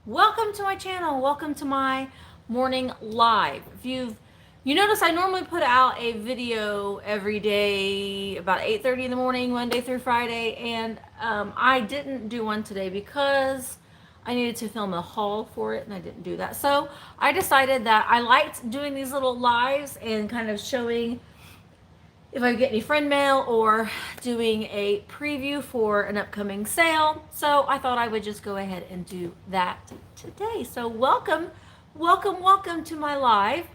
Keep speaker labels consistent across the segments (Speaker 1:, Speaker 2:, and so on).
Speaker 1: Welcome to my channel. Welcome to my morning live. If you notice, I normally put out a video every day about 8:30 in the morning, Monday through Friday, and I didn't do one today because I needed to film a haul for it, and I didn't do that. So I decided that I liked doing these little lives and kind of showing if I get any friend mail or doing a preview for an upcoming sale. So I thought I would just go ahead and do that today. So welcome to my live.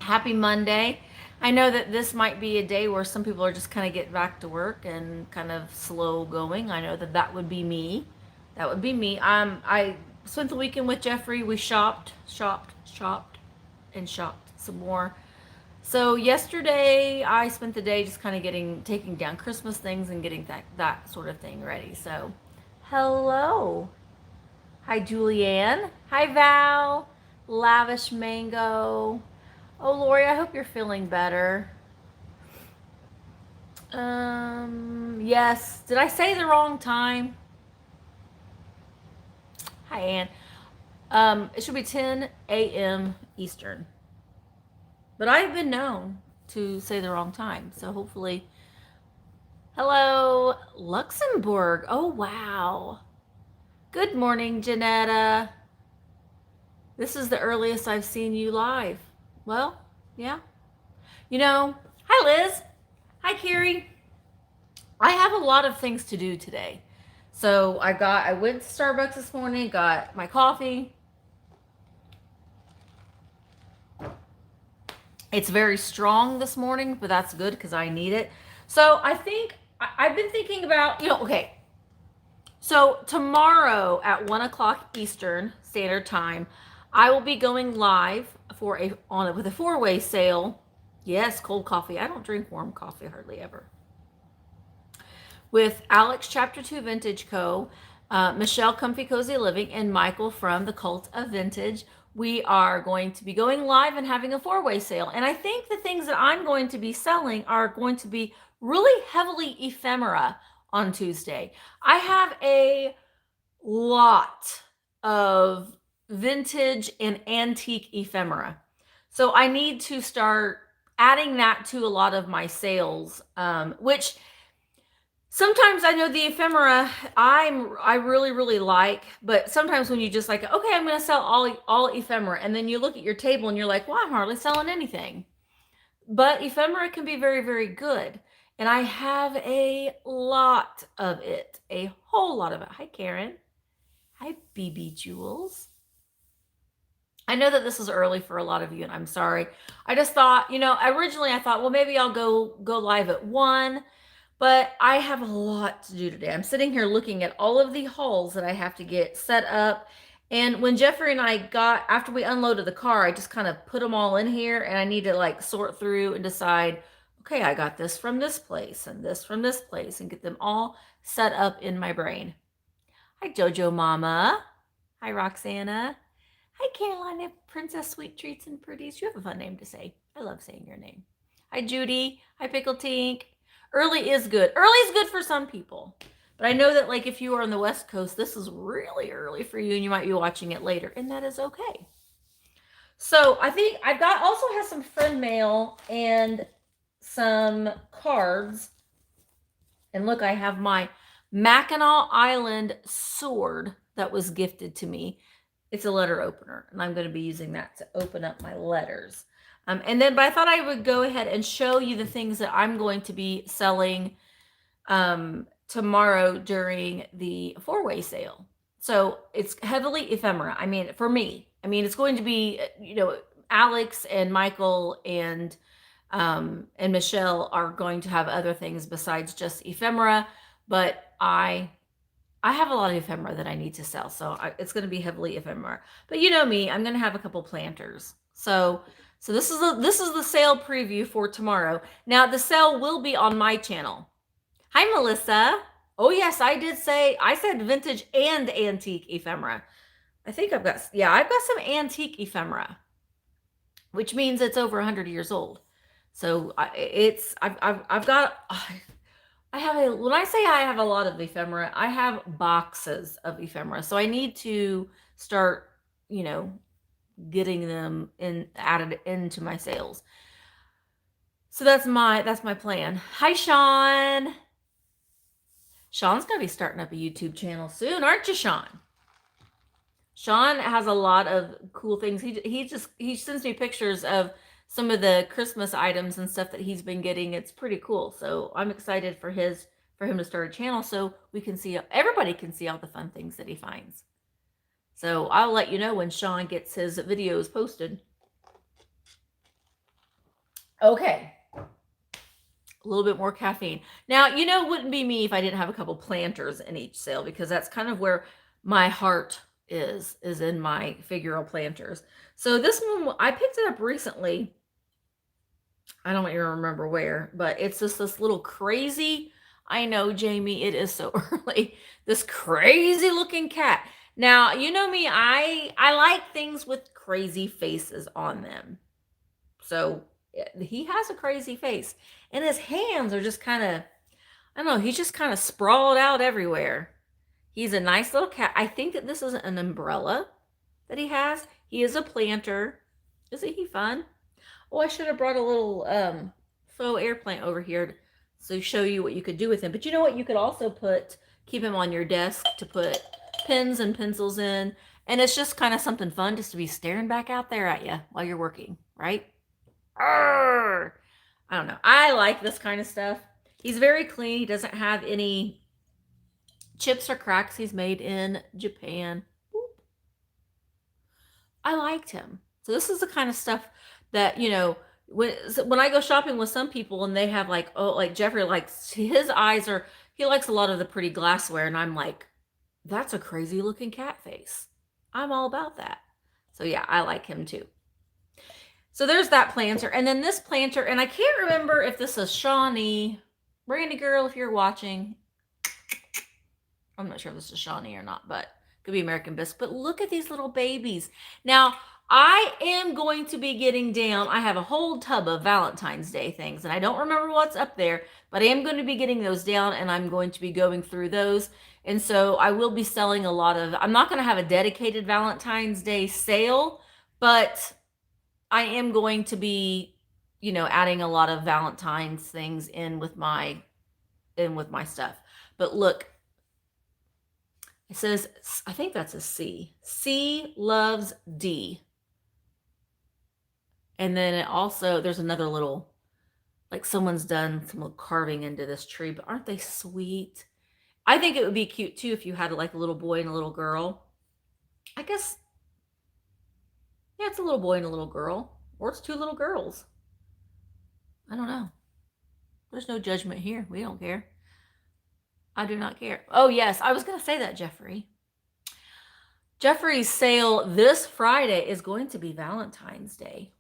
Speaker 1: Happy Monday. I know that this might be a day where some people are just kind of getting back to work and kind of slow going. I know that that would be me. That would be me. I spent the weekend with Jeffrey. We shopped, and shopped some more. So yesterday I spent the day just kind of taking down Christmas things and getting that sort of thing ready. So, hello. Hi Julianne. Hi Val. Lavish Mango. Oh Lori, I hope you're feeling better. Yes. Did I say the wrong time? Hi Ann. It should be 10 a.m. Eastern. But I've been known to say the wrong time. So hopefully. Hello, Luxembourg. Oh, wow. Good morning, Janetta. This is the earliest I've seen you live. Well, yeah. Hi, Liz. Hi, Carrie. I have a lot of things to do today. So I went to Starbucks this morning, got my coffee. It's very strong this morning, but that's good because I need it. So I've been thinking about, okay. So tomorrow at 1 o'clock Eastern Standard Time, I will be going live with a four-way sale. Yes, cold coffee. I don't drink warm coffee hardly ever. With Alex Chapter 2 Vintage Co., Michelle Comfy Cozy Living, and Michael from the Cult of Vintage. We are going to be going live and having a four-way sale. And I think the things that I'm going to be selling are going to be really heavily ephemera on Tuesday. I have a lot of vintage and antique ephemera. So I need to start adding that to a lot of my sales, which sometimes I know the ephemera I really like, but sometimes when you just like, okay, I'm going to sell all ephemera, and then you look at your table and you're like, well, I'm hardly selling anything. But ephemera can be very, very good. And I have a lot of it, a whole lot of it. Hi, Karen. Hi, BB Jules. I know that this is early for a lot of you, and I'm sorry. I just thought, originally I thought, well, maybe I'll go live at 1, but I have a lot to do today. I'm sitting here looking at all of the hauls that I have to get set up. And when Jeffrey and I after we unloaded the car, I just kind of put them all in here, and I need to like sort through and decide, okay, I got this from this place and this from this place, and get them all set up in my brain. Hi, Jojo Mama. Hi, Roxana. Hi, Carolina Princess Sweet Treats and Pretties. You have a fun name to say. I love saying your name. Hi, Judy. Hi, Pickle Tink. Early is good. Early is good for some people. But I know that like if you are on the West Coast, this is really early for you and you might be watching it later, and that is okay. So I think I've also have some friend mail and some cards. And look, I have my Mackinac Island sword that was gifted to me. It's a letter opener, and I'm going to be using that to open up my letters. But I thought I would go ahead and show you the things that I'm going to be selling tomorrow during the four-way sale. So it's heavily ephemera. I mean, for me, it's going to be, Alex and Michael and Michelle are going to have other things besides just ephemera, but I have a lot of ephemera that I need to sell, so it's going to be heavily ephemera. But you know me, I'm going to have a couple planters. So this is the sale preview for tomorrow. Now the sale will be on my channel. Hi, Melissa. Oh yes, I said vintage and antique ephemera. I think I've got some antique ephemera, which means it's over 100 years old. So I've got. When I say I have a lot of ephemera, I have boxes of ephemera. So I need to start, getting them added into my sales. So that's my plan. Hi, Sean. Sean's gonna be starting up a YouTube channel soon, aren't you, Sean? Sean has a lot of cool things. He sends me pictures of some of the Christmas items and stuff that he's been getting. It's pretty cool. So I'm excited for him to start a channel so everybody can see all the fun things that he finds. So I'll let you know when Sean gets his videos posted. Okay. A little bit more caffeine. Now, it wouldn't be me if I didn't have a couple planters in each sale, because that's kind of where my heart is in my figural planters. So this one, I picked it up recently. I don't even remember where, but it's just this little crazy, I know, Jamie, it is so early, this crazy looking cat. Now, you know me, I like things with crazy faces on them. So he has a crazy face, and his hands are just kind of, I don't know, he's just kind of sprawled out everywhere. He's a nice little cat. I think that this is an umbrella that he has. He is a planter. Isn't he fun? Oh, I should have brought a little faux air plant over here to show you what you could do with him. But you know what? You could also keep him on your desk to put pens and pencils in. And it's just kind of something fun just to be staring back out there at you while you're working, right? Arrgh! I don't know. I like this kind of stuff. He's very clean. He doesn't have any chips or cracks. He's made in Japan. Boop. I liked him. So this is the kind of stuff that, when I go shopping with some people and they have like Jeffrey likes, he likes a lot of the pretty glassware, and I'm like, that's a crazy looking cat face. I'm all about that. So yeah, I like him too. So there's that planter. And then this planter, and I can't remember if this is Shawnee. Brandy girl, if you're watching, I'm not sure if this is Shawnee or not, but it could be American Bisque. But look at these little babies. Now, I am going to be getting down. I have a whole tub of Valentine's Day things, and I don't remember what's up there, but I am going to be getting those down, and I'm going to be going through those. And so I will be selling a lot of, I'm not going to have a dedicated Valentine's Day sale, but I am going to be, adding a lot of Valentine's things in with my stuff. But look, it says, I think that's a C. C loves D. And then it also, there's another little, like someone's done some little carving into this tree, but aren't they sweet? I think it would be cute too if you had like a little boy and a little girl. I guess, yeah, it's a little boy and a little girl, or it's two little girls. I don't know. There's no judgment here. We don't care. I do not care. Oh, yes. I was going to say that, Jeffrey. Jeffrey's sale this Friday is going to be Valentine's Day.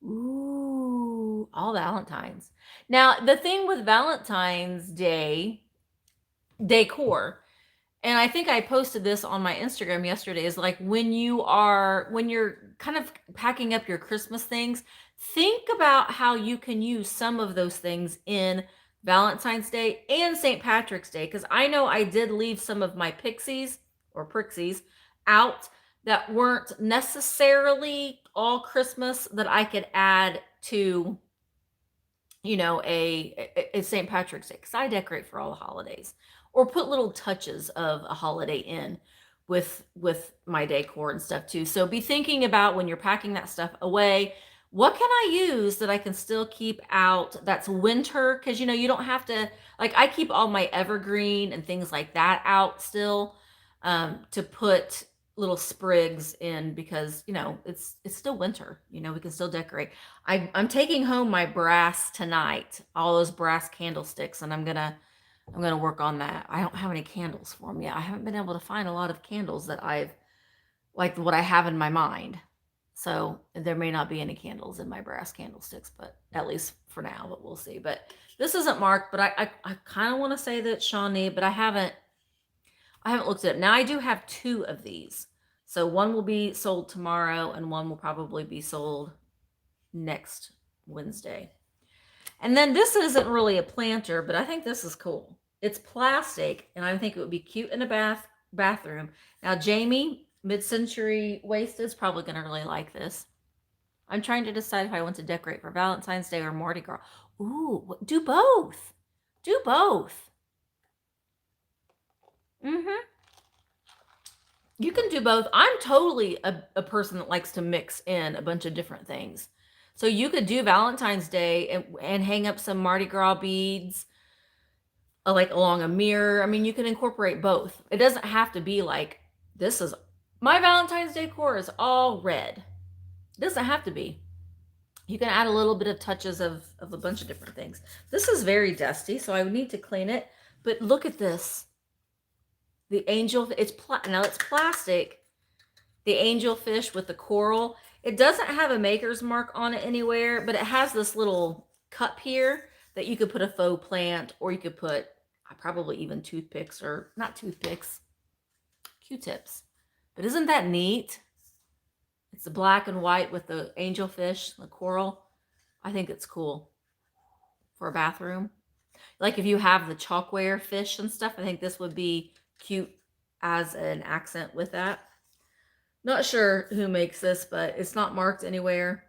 Speaker 1: Ooh, all Valentines. Now, the thing with Valentine's Day decor, and I think I posted this on my Instagram yesterday, is like when you're kind of packing up your Christmas things, think about how you can use some of those things in Valentine's Day and St. Patrick's Day, because I know I did leave some of my pixies or prixies out that weren't necessarily all Christmas that I could add to, a St. Patrick's Day, because I decorate for all the holidays, or put little touches of a holiday in with my decor and stuff too. So be thinking about when you're packing that stuff away, what can I use that I can still keep out that's winter? Because, you don't have to, like, I keep all my evergreen and things like that out still, to put little sprigs in, because, it's still winter. We can still decorate. I'm taking home my brass tonight, all those brass candlesticks, and I'm gonna work on that. I don't have any candles for them yet. I haven't been able to find a lot of candles that like what I have in my mind. So there may not be any candles in my brass candlesticks, but at least for now, but we'll see. But this isn't marked, but I kind of want to say that Shawnee, but I haven't looked at it. Now I do have 2 of these. So one will be sold tomorrow and one will probably be sold next Wednesday. And then this isn't really a planter, but I think this is cool. It's plastic, and I think it would be cute in a bathroom. Now, Jamie, Mid-century waist is probably going to really like this. I'm trying to decide if I want to decorate for Valentine's Day or Mardi Gras. Ooh, do both. Do both. Mm-hmm. You can do both. I'm totally a person that likes to mix in a bunch of different things. So you could do Valentine's Day and hang up some Mardi Gras beads, like along a mirror. I mean, you can incorporate both. It doesn't have to be like, this is my Valentine's decor is all red. It doesn't have to be. You can add a little bit of touches of a bunch of different things. This is very dusty, so I would need to clean it. But look at this. The angel, now it's plastic. The angelfish with the coral. It doesn't have a maker's mark on it anywhere, but it has this little cup here that you could put a faux plant, or you could put probably even toothpicks, or not toothpicks, Q-tips. But isn't that neat? It's the black and white with the angelfish, the coral. I think it's cool for a bathroom. Like if you have the chalkware fish and stuff, I think this would be cute as an accent with that. Not sure who makes this, but it's not marked anywhere.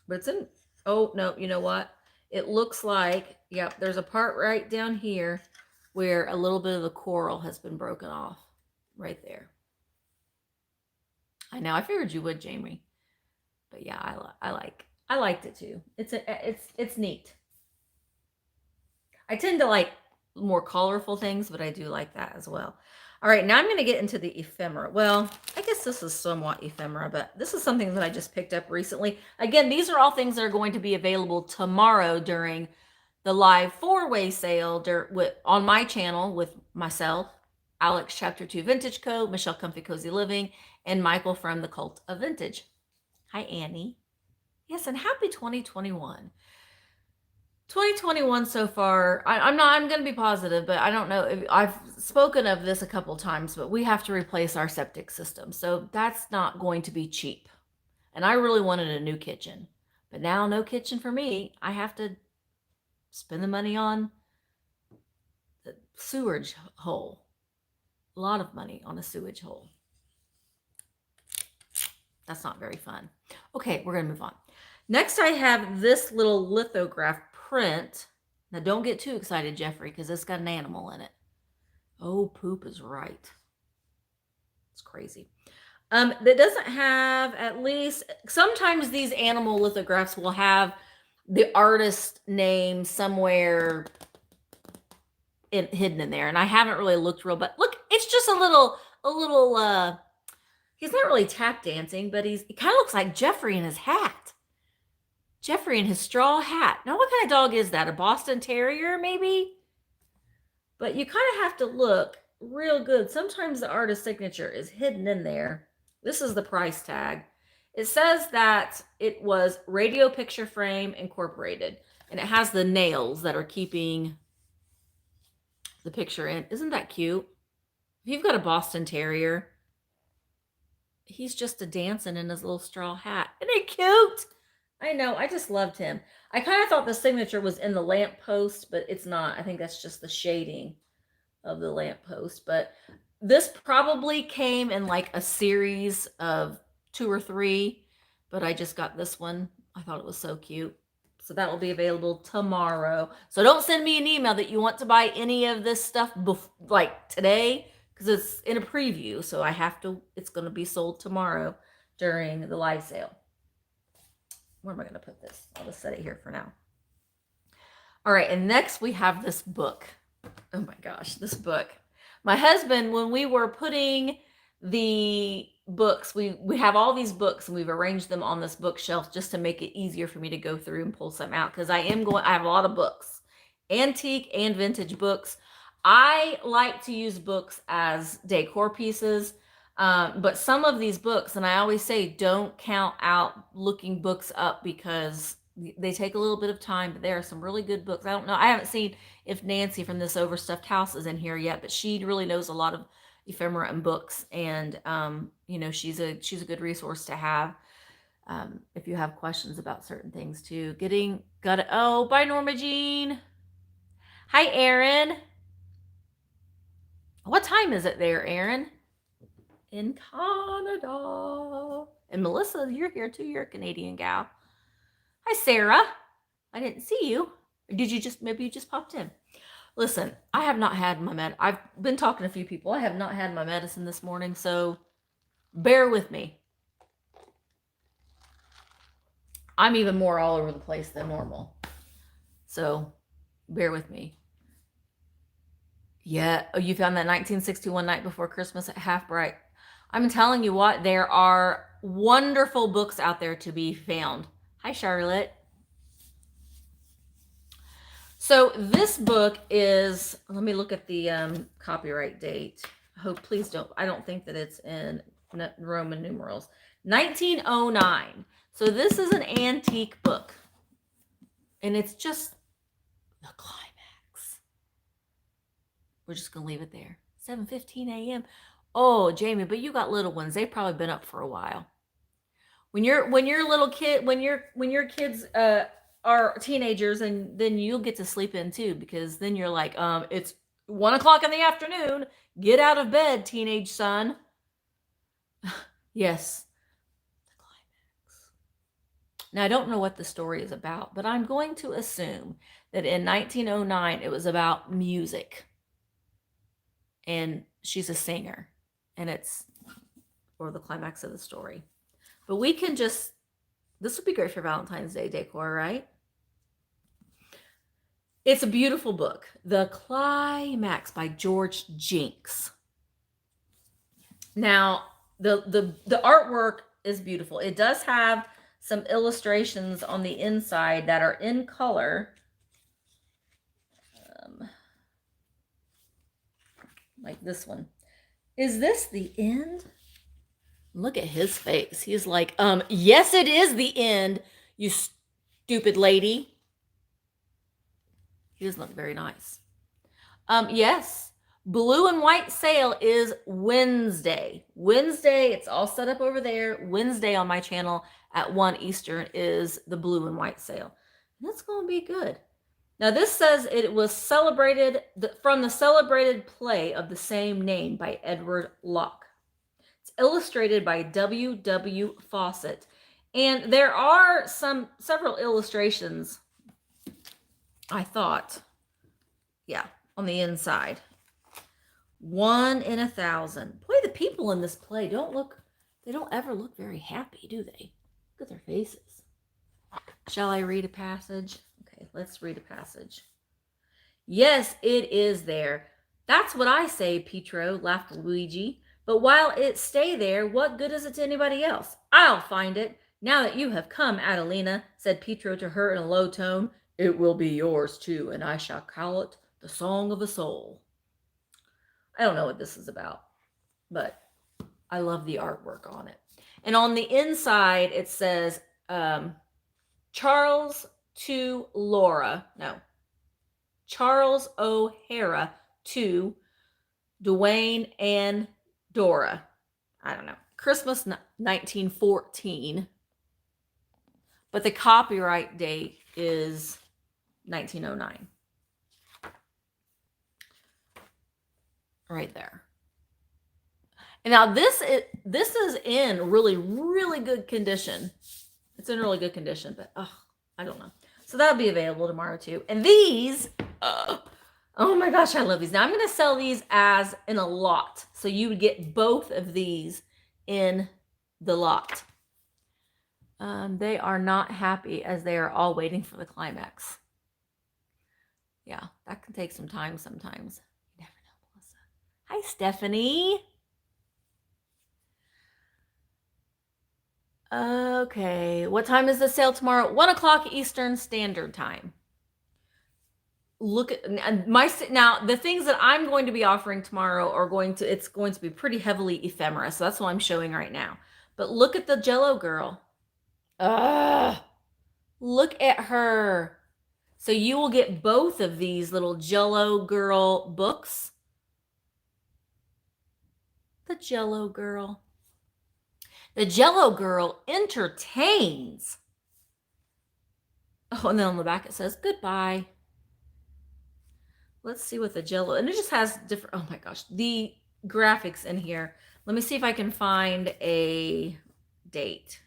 Speaker 1: But it's in, oh, no, you know what? It looks like, yep, there's a part right down here where a little bit of the coral has been broken off. Right there. I know, I figured you would, Jamie. But yeah, I liked it too. It's neat. I tend to like more colorful things, but I do like that as well. All right, now I'm going to get into the ephemera. Well, I guess this is somewhat ephemera, but this is something that I just picked up recently. Again, these are all things that are going to be available tomorrow during the live 4-way sale on my channel with myself, Alex Chapter 2 Vintage Co., Michelle Comfy Cozy Living, and Michael from the Cult of Vintage. Hi, Annie. Yes, and happy 2021. 2021 so far, I'm going to be positive, but I don't know. I've spoken of this a couple times, but we have to replace our septic system. So that's not going to be cheap. And I really wanted a new kitchen. But now no kitchen for me. I have to spend the money on the sewage hole. A lot of money on a sewage hole. That's not very fun. Okay, we're going to move on. Next, I have this little lithograph print. Now, don't get too excited, Jeffrey, because it's got an animal in it. Oh, poop is right. It's crazy. That doesn't have, at least, sometimes these animal lithographs will have the artist name somewhere hidden in there. And I haven't really looked real, but look, it's just a little, he's not really tap dancing, but he kind of looks like Jeffrey in his hat. Jeffrey in his straw hat. Now, what kind of dog is that? A Boston Terrier, maybe? But you kind of have to look real good. Sometimes the artist signature is hidden in there. This is the price tag. It says that it was Radio Picture Frame Incorporated, and it has the nails that are keeping the picture in. Isn't that cute? If you've got a Boston Terrier, he's just a dancing in his little straw hat. Isn't he cute? I know. I just loved him. I kind of thought the signature was in the lamppost, but it's not. I think that's just the shading of the lamppost. But this probably came in like a series of 2 or 3, but I just got this one. I thought it was so cute. So that will be available tomorrow. So don't send me an email that you want to buy any of this stuff like today, because it's in a preview. So it's going to be sold tomorrow during the live sale. Where am I going to put this? I'll just set it here for now. All right, and next we have this book. Oh my gosh, this book. My husband, when we were putting the books, we have all these books and we've arranged them on this bookshelf just to make it easier for me to go through and pull some out, because I have a lot of books, antique and vintage books. I like to use books as decor pieces. But some of these books, and I always say, don't count out looking books up, because they take a little bit of time, but there are some really good books. I don't know. I haven't seen if Nancy from This Overstuffed House is in here yet, but she really knows a lot of ephemera and books. And, she's a good resource to have, if you have questions about certain things too. Oh, bye, Norma Jean. Hi, Erin. What time is it there, Erin? in Canada. And Melissa, you're here too. You're a Canadian gal. Hi, Sarah. I didn't see you. Or did you maybe you just popped in? Listen, I have not had my I've been talking to a few people. I have not had my medicine this morning, so bear with me. I'm even more all over the place than normal. So bear with me. Yeah. Oh, you found that 1961 Night Before Christmas at Half Bright. I'm telling you what, there are wonderful books out there to be found. Hi, Charlotte. So this book is, let me look at the copyright date. Please don't, I don't think that it's in Roman numerals. 1909. So this is an antique book. And it's just the climax. We're just going to leave it there. 7:15 a.m. Oh, Jamie, but you got little ones. They've probably been up for a while. When your little kid, when your kids are teenagers, and then you'll get to sleep in too, because then you're like, it's 1 o'clock in the afternoon. Get out of bed, teenage son. Yes. The climax. Now, I don't know what the story is about, but I'm going to assume that in 1909, it was about music. And she's a singer, and it's, or the climax of the story. But we can just, this would be great for Valentine's Day decor, right? It's a beautiful book. The Climax by George Jinks. Now, the artwork is beautiful. It does have some illustrations on the inside that are in color. Like this one. Is this the end? Look at his face. He's like, yes, it is the end, you stupid lady. He doesn't look very nice. Yes, blue and white sale is Wednesday. Wednesday, it's all set up over there. Wednesday on my channel at 1 Eastern is the blue and white sale. And that's going to be good. Now, this says it was celebrated from the celebrated play of the same name by Edward Locke. It's illustrated by W. W. Fawcett. And there are several illustrations, I thought, yeah, on the inside. 1 in 1,000. Boy, the people in this play they don't ever look very happy, do they? Look at their faces. Shall I read a passage? Okay, let's read a passage. Yes, it is there. That's what I say, Pietro, laughed Luigi. But while it stay there, what good is it to anybody else? I'll find it. Now that you have come, Adelina, said Pietro to her in a low tone, it will be yours too, and I shall call it The Song of the Soul. I don't know what this is about, but I love the artwork on it. And on the inside, it says, Charles to Laura. No. Charles O'Hara to Dwayne and Dora. I don't know. Christmas 1914. But the copyright date is 1909. Right there. And now this is in really, really good condition. It's in really good condition, but I don't know. So that'll be available tomorrow too. And these, oh my gosh, I love these. Now I'm going to sell these as in a lot. So you would get both of these in the lot. They are not happy as they are all waiting for the climax. Yeah, that can take some time sometimes. You never know, Melissa. Hi, Stephanie. Okay, what time is the sale tomorrow? 1 o'clock Eastern Standard Time. Look at now the things that I'm going to be offering tomorrow are it's going to be pretty heavily ephemera, so that's what I'm showing right now. But look at the Jello girl. Look at her. So you will get both of these little Jello girl books. The Jello girl. The Jello girl entertains. Oh, and then on the back it says goodbye. Let's see what the Jello, and it just has different, oh my gosh, the graphics in here. Let me see if I can find a date.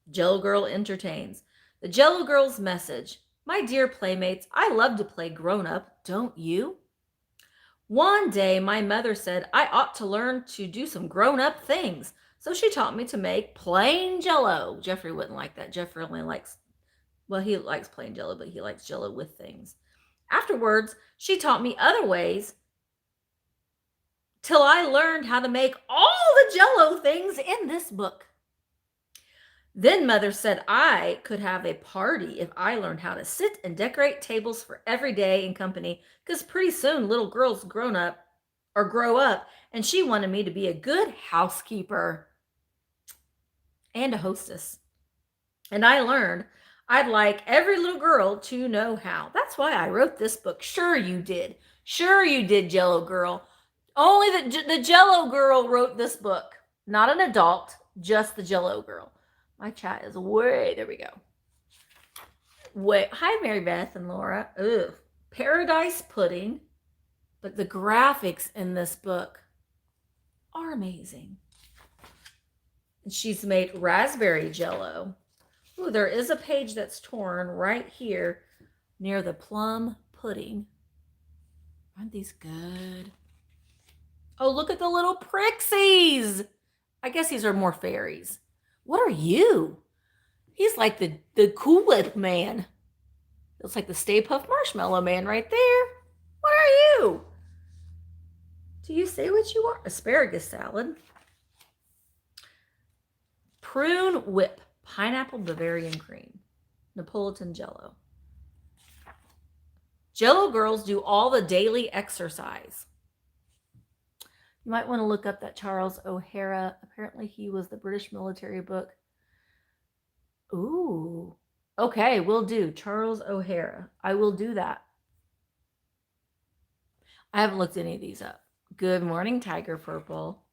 Speaker 1: Jello Girl entertains. The Jello Girl's message. My dear playmates, I love to play grown up, don't you? One day, my mother said I ought to learn to do some grown up things. So she taught me to make plain Jello. Jeffrey wouldn't like that. Jeffrey only likes, well, he likes plain Jello, but he likes Jello with things. Afterwards, she taught me other ways till I learned how to make all the Jello things in this book. Then Mother said I could have a party if I learned how to sit and decorate tables for every day in company, because pretty soon little girls grow up, and she wanted me to be a good housekeeper and a hostess. And I learned I'd like every little girl to know how. That's why I wrote this book. Sure you did. Sure you did, Jello Girl. Only the Jello Girl wrote this book. Not an adult, just the Jello Girl. My chat is way, there we go. Wait, hi Mary Beth and Laura. Ugh. Paradise pudding. But the graphics in this book are amazing. And she's made raspberry Jello. Ooh, there is a page that's torn right here near the plum pudding. Aren't these good? Oh, look at the little prixies. I guess these are more fairies. What are you? He's like the Cool Whip man. Looks like the Stay Puft Marshmallow Man right there. What are you? Do you say what you are? Asparagus salad. Prune Whip. Pineapple Bavarian cream. Neapolitan Jello. Jello girls do all the daily exercise. You might want to look up that Charles O'Hara. Apparently he was the British military book. Ooh. Okay, we'll do Charles O'Hara. I will do that. I haven't looked any of these up. Good morning, Tiger Purple.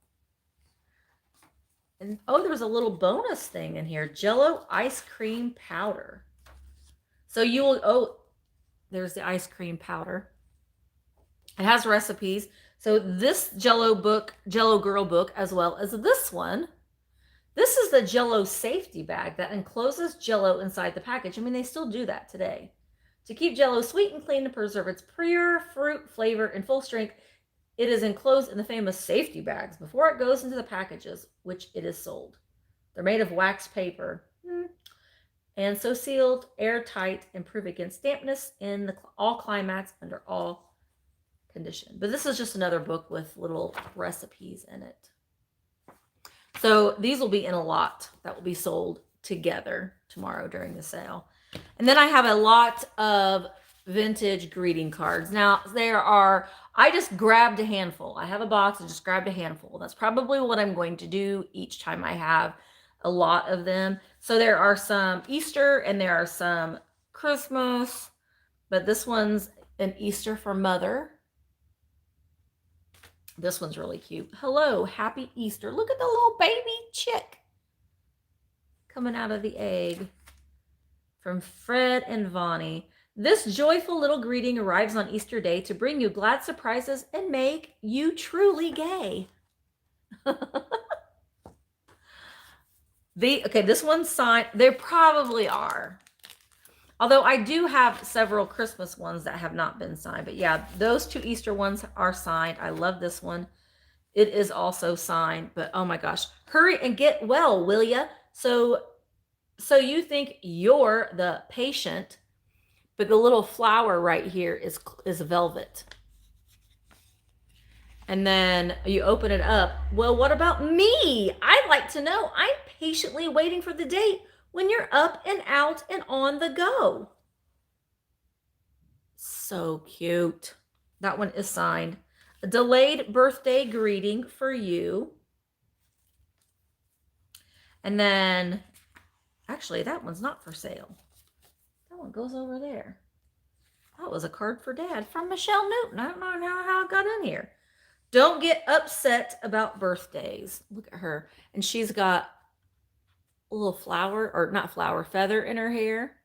Speaker 1: And oh, there was a little bonus thing in here. Jello ice cream powder. So you will, oh, there's the ice cream powder. It has recipes. So this Jello Girl book, as well as this one, this is the Jello safety bag that encloses Jello inside the package. I mean, they still do that today. To keep Jello sweet and clean and preserve its pure fruit flavor in full strength, it is enclosed in the famous safety bags before it goes into the packages, which it is sold. They're made of wax paper and so sealed, airtight, and proof against dampness in all climates under all conditions. But this is just another book with little recipes in it. So these will be in a lot that will be sold together tomorrow during the sale. And then I have a lot of vintage greeting cards. Now I just grabbed a handful. I have a box and just grabbed a handful. That's probably what I'm going to do each time I have a lot of them. So there are some Easter and there are some Christmas, but this one's an Easter for Mother. This one's really cute. Hello, happy Easter. Look at the little baby chick coming out of the egg. From Fred and Vonnie. This joyful little greeting arrives on Easter Day to bring you glad surprises and make you truly gay. This one's signed. They probably are. Although I do have several Christmas ones that have not been signed. But yeah, those two Easter ones are signed. I love this one. It is also signed. But oh my gosh. Hurry and get well, will ya? So you think you're the patient, but the little flower right here is velvet. And then you open it up. Well, what about me? I'd like to know. I'm patiently waiting for the date when you're up and out and on the go. So cute. That one is signed. A delayed birthday greeting for you. And then, actually, that one's not for sale. That one goes over there. That was a card for Dad from Michelle Newton. I don't know how it got in here. Don't get upset about birthdays. Look at her. And she's got a little feather in her hair.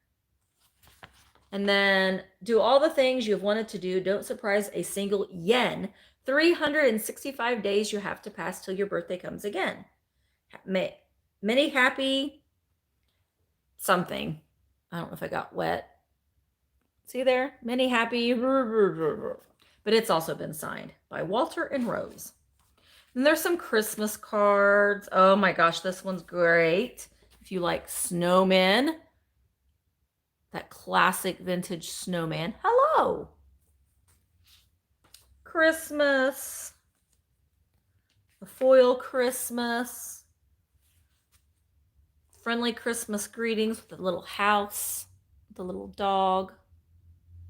Speaker 1: And then do all the things you've wanted to do. Don't surprise a single yen. 365 days you have to pass till your birthday comes again. Many happy something. I don't know if I got wet. See there? Many happy. But it's also been signed by Walter and Rose. And there's some Christmas cards. Oh my gosh, this one's great. If you like snowmen, that classic vintage snowman. Hello. Christmas. A foil Christmas. Friendly Christmas greetings with the little house, the little dog.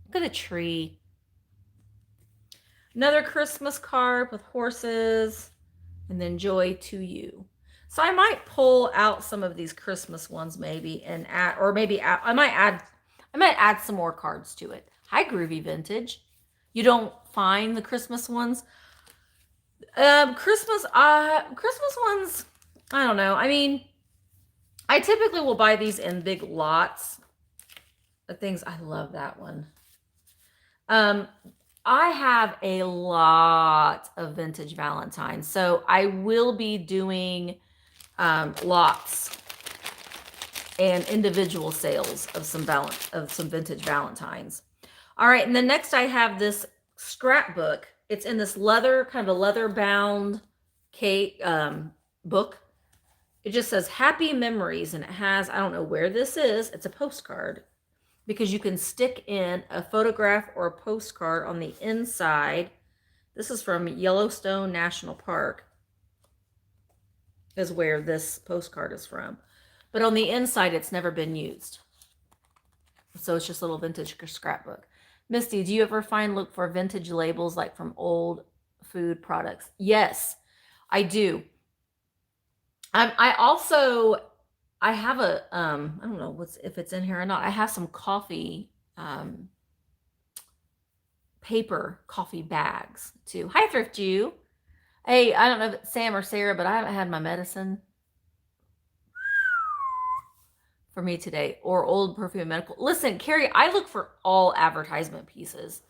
Speaker 1: Look at a tree. Another Christmas card with horses, and then joy to you. So I might pull out some of these Christmas ones maybe and add, or maybe I might add some more cards to it. Hi, Groovy Vintage. You don't find the Christmas ones? Christmas ones, I don't know. I mean, I typically will buy these in big lots of things. I love that one. I have a lot of vintage Valentines, so I will be doing lots and individual sales of some vintage Valentines. All right, and then next I have this scrapbook. It's in this leather, kind of a leather bound book. It just says Happy Memories, and it has, I don't know where this is. It's a postcard, because you can stick in a photograph or a postcard on the inside. This is from Yellowstone National Park, is where this postcard is from. But on the inside, it's never been used. So it's just a little vintage scrapbook. Misty, do you ever look for vintage labels like from old food products? Yes, I do. I also, I have a, I don't know if it's in here or not. I have some coffee, paper coffee bags too. Hi, Thrift You. Hey, I don't know if it's Sam or Sarah, but I haven't had my medicine for me today, or old perfume medical. Listen, Carrie, I look for all advertisement pieces.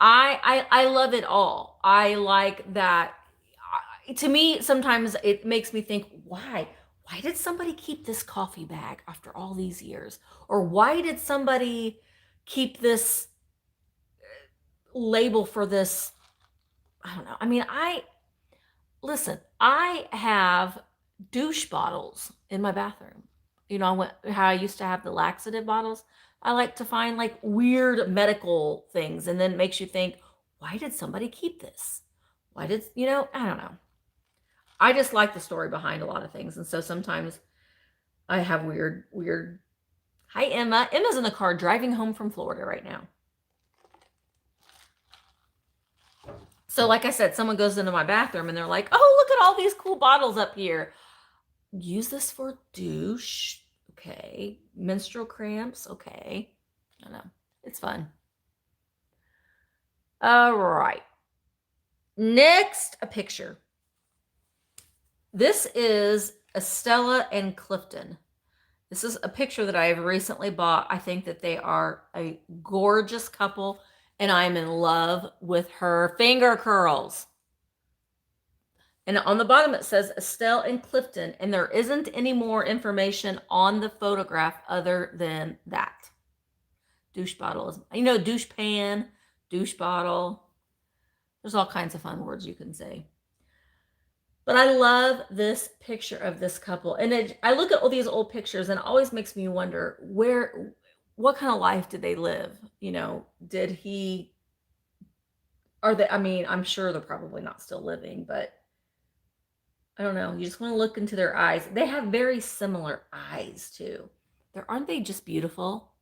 Speaker 1: I love it all. I like that. To me, sometimes it makes me think, why did somebody keep this coffee bag after all these years? Or why did somebody keep this label for this? I don't know. I mean, listen, I have douche bottles in my bathroom. You know, how I used to have the laxative bottles. I like to find like weird medical things, and then it makes you think, why did somebody keep this? I don't know. I just like the story behind a lot of things. And so sometimes I have weird. Hi, Emma. Emma's in the car driving home from Florida right now. So like I said, someone goes into my bathroom and they're like, oh, look at all these cool bottles up here. Use this for douche. Okay. Menstrual cramps. Okay. I don't know. It's fun. All right. Next, a picture. This is Estella and Clifton. This is a picture that I have recently bought. I think that they are a gorgeous couple, and I'm in love with her finger curls. And on the bottom it says Estelle and Clifton, and there isn't any more information on the photograph other than that. Douche bottle is, douche pan, douche bottle. There's all kinds of fun words you can say. But I love this picture of this couple. And I look at all these old pictures, and it always makes me wonder, what kind of life did they live? I'm sure they're probably not still living, but I don't know. You just want to look into their eyes. They have very similar eyes too. Aren't they just beautiful?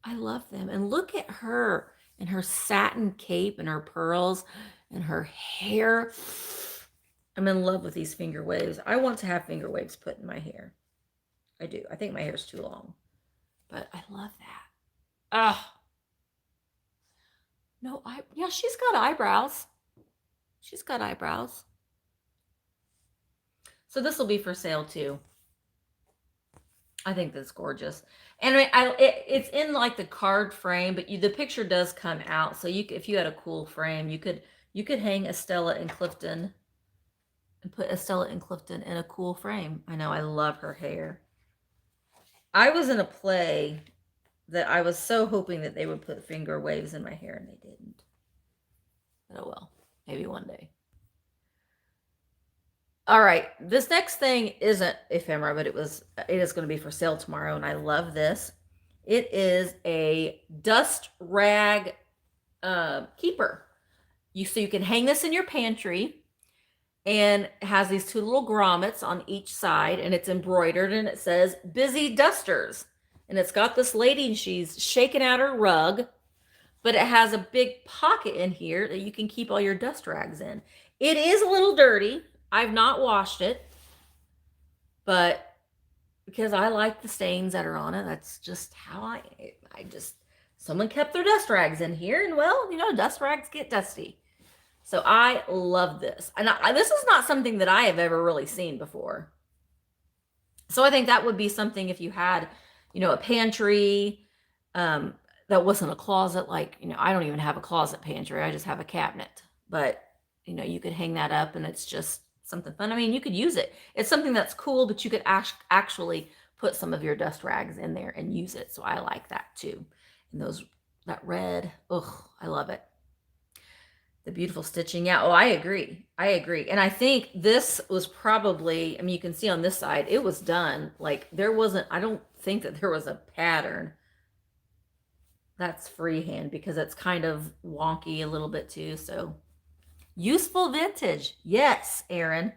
Speaker 1: I love them. And look at her and her satin cape and her pearls and her hair. I'm in love with these finger waves. I want to have finger waves put in my hair. I do. I think my hair's too long, but I love that. No, yeah, she's got eyebrows. She's got eyebrows. So this will be for sale too. I think that's gorgeous. And it's in like the card frame, but the picture does come out. So if you had a cool frame, you could hang Estella and Clifton and put Estella and Clifton in a cool frame. I know, I love her hair. I was in a play that I was so hoping that they would put finger waves in my hair, and they didn't. But oh well, maybe one day. All right, this next thing isn't ephemera, but it is going to be for sale tomorrow, and I love this. It is a dust rag keeper. So you can hang this in your pantry, and it has these two little grommets on each side, and it's embroidered, and it says "Busy Dusters," and it's got this lady, and she's shaking out her rug, but it has a big pocket in here that you can keep all your dust rags in. It is a little dirty. I've not washed it, but because I like the stains that are on it, that's just how I just, someone kept their dust rags in here, and well, dust rags get dusty. So I love this. And this is not something that I have ever really seen before. So I think that would be something if you had, a pantry that wasn't a closet. Like, I don't even have a closet pantry. I just have a cabinet. But, you could hang that up, and it's just something fun. I mean, you could use it. It's something that's cool, but you could actually put some of your dust rags in there and use it. So I like that too. And that red, I love it. The beautiful stitching. Yeah. Oh, I agree. And I think this was probably, you can see on this side, it was done. Like I don't think that there was a pattern. That's freehand because it's kind of wonky a little bit too. So useful vintage. Yes, Erin.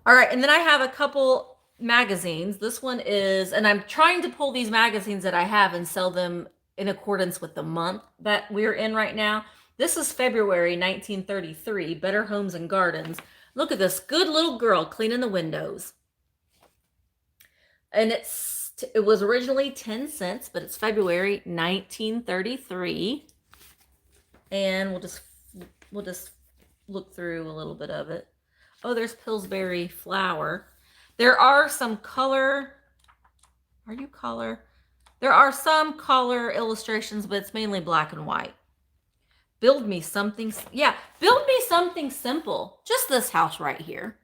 Speaker 1: All right. And then I have a couple magazines. This one is, and I'm trying to pull these magazines that I have and sell them in accordance with the month that we're in right now. This is February 1933, Better Homes and Gardens. Look at this good little girl cleaning the windows. And it was originally 10 cents, but it's February 1933. And we'll just look through a little bit of it. Oh, there's Pillsbury flour. There are some color. Are you color? There are some color illustrations, but it's mainly black and white. Build me something. Yeah, build me something simple. Just this house right here.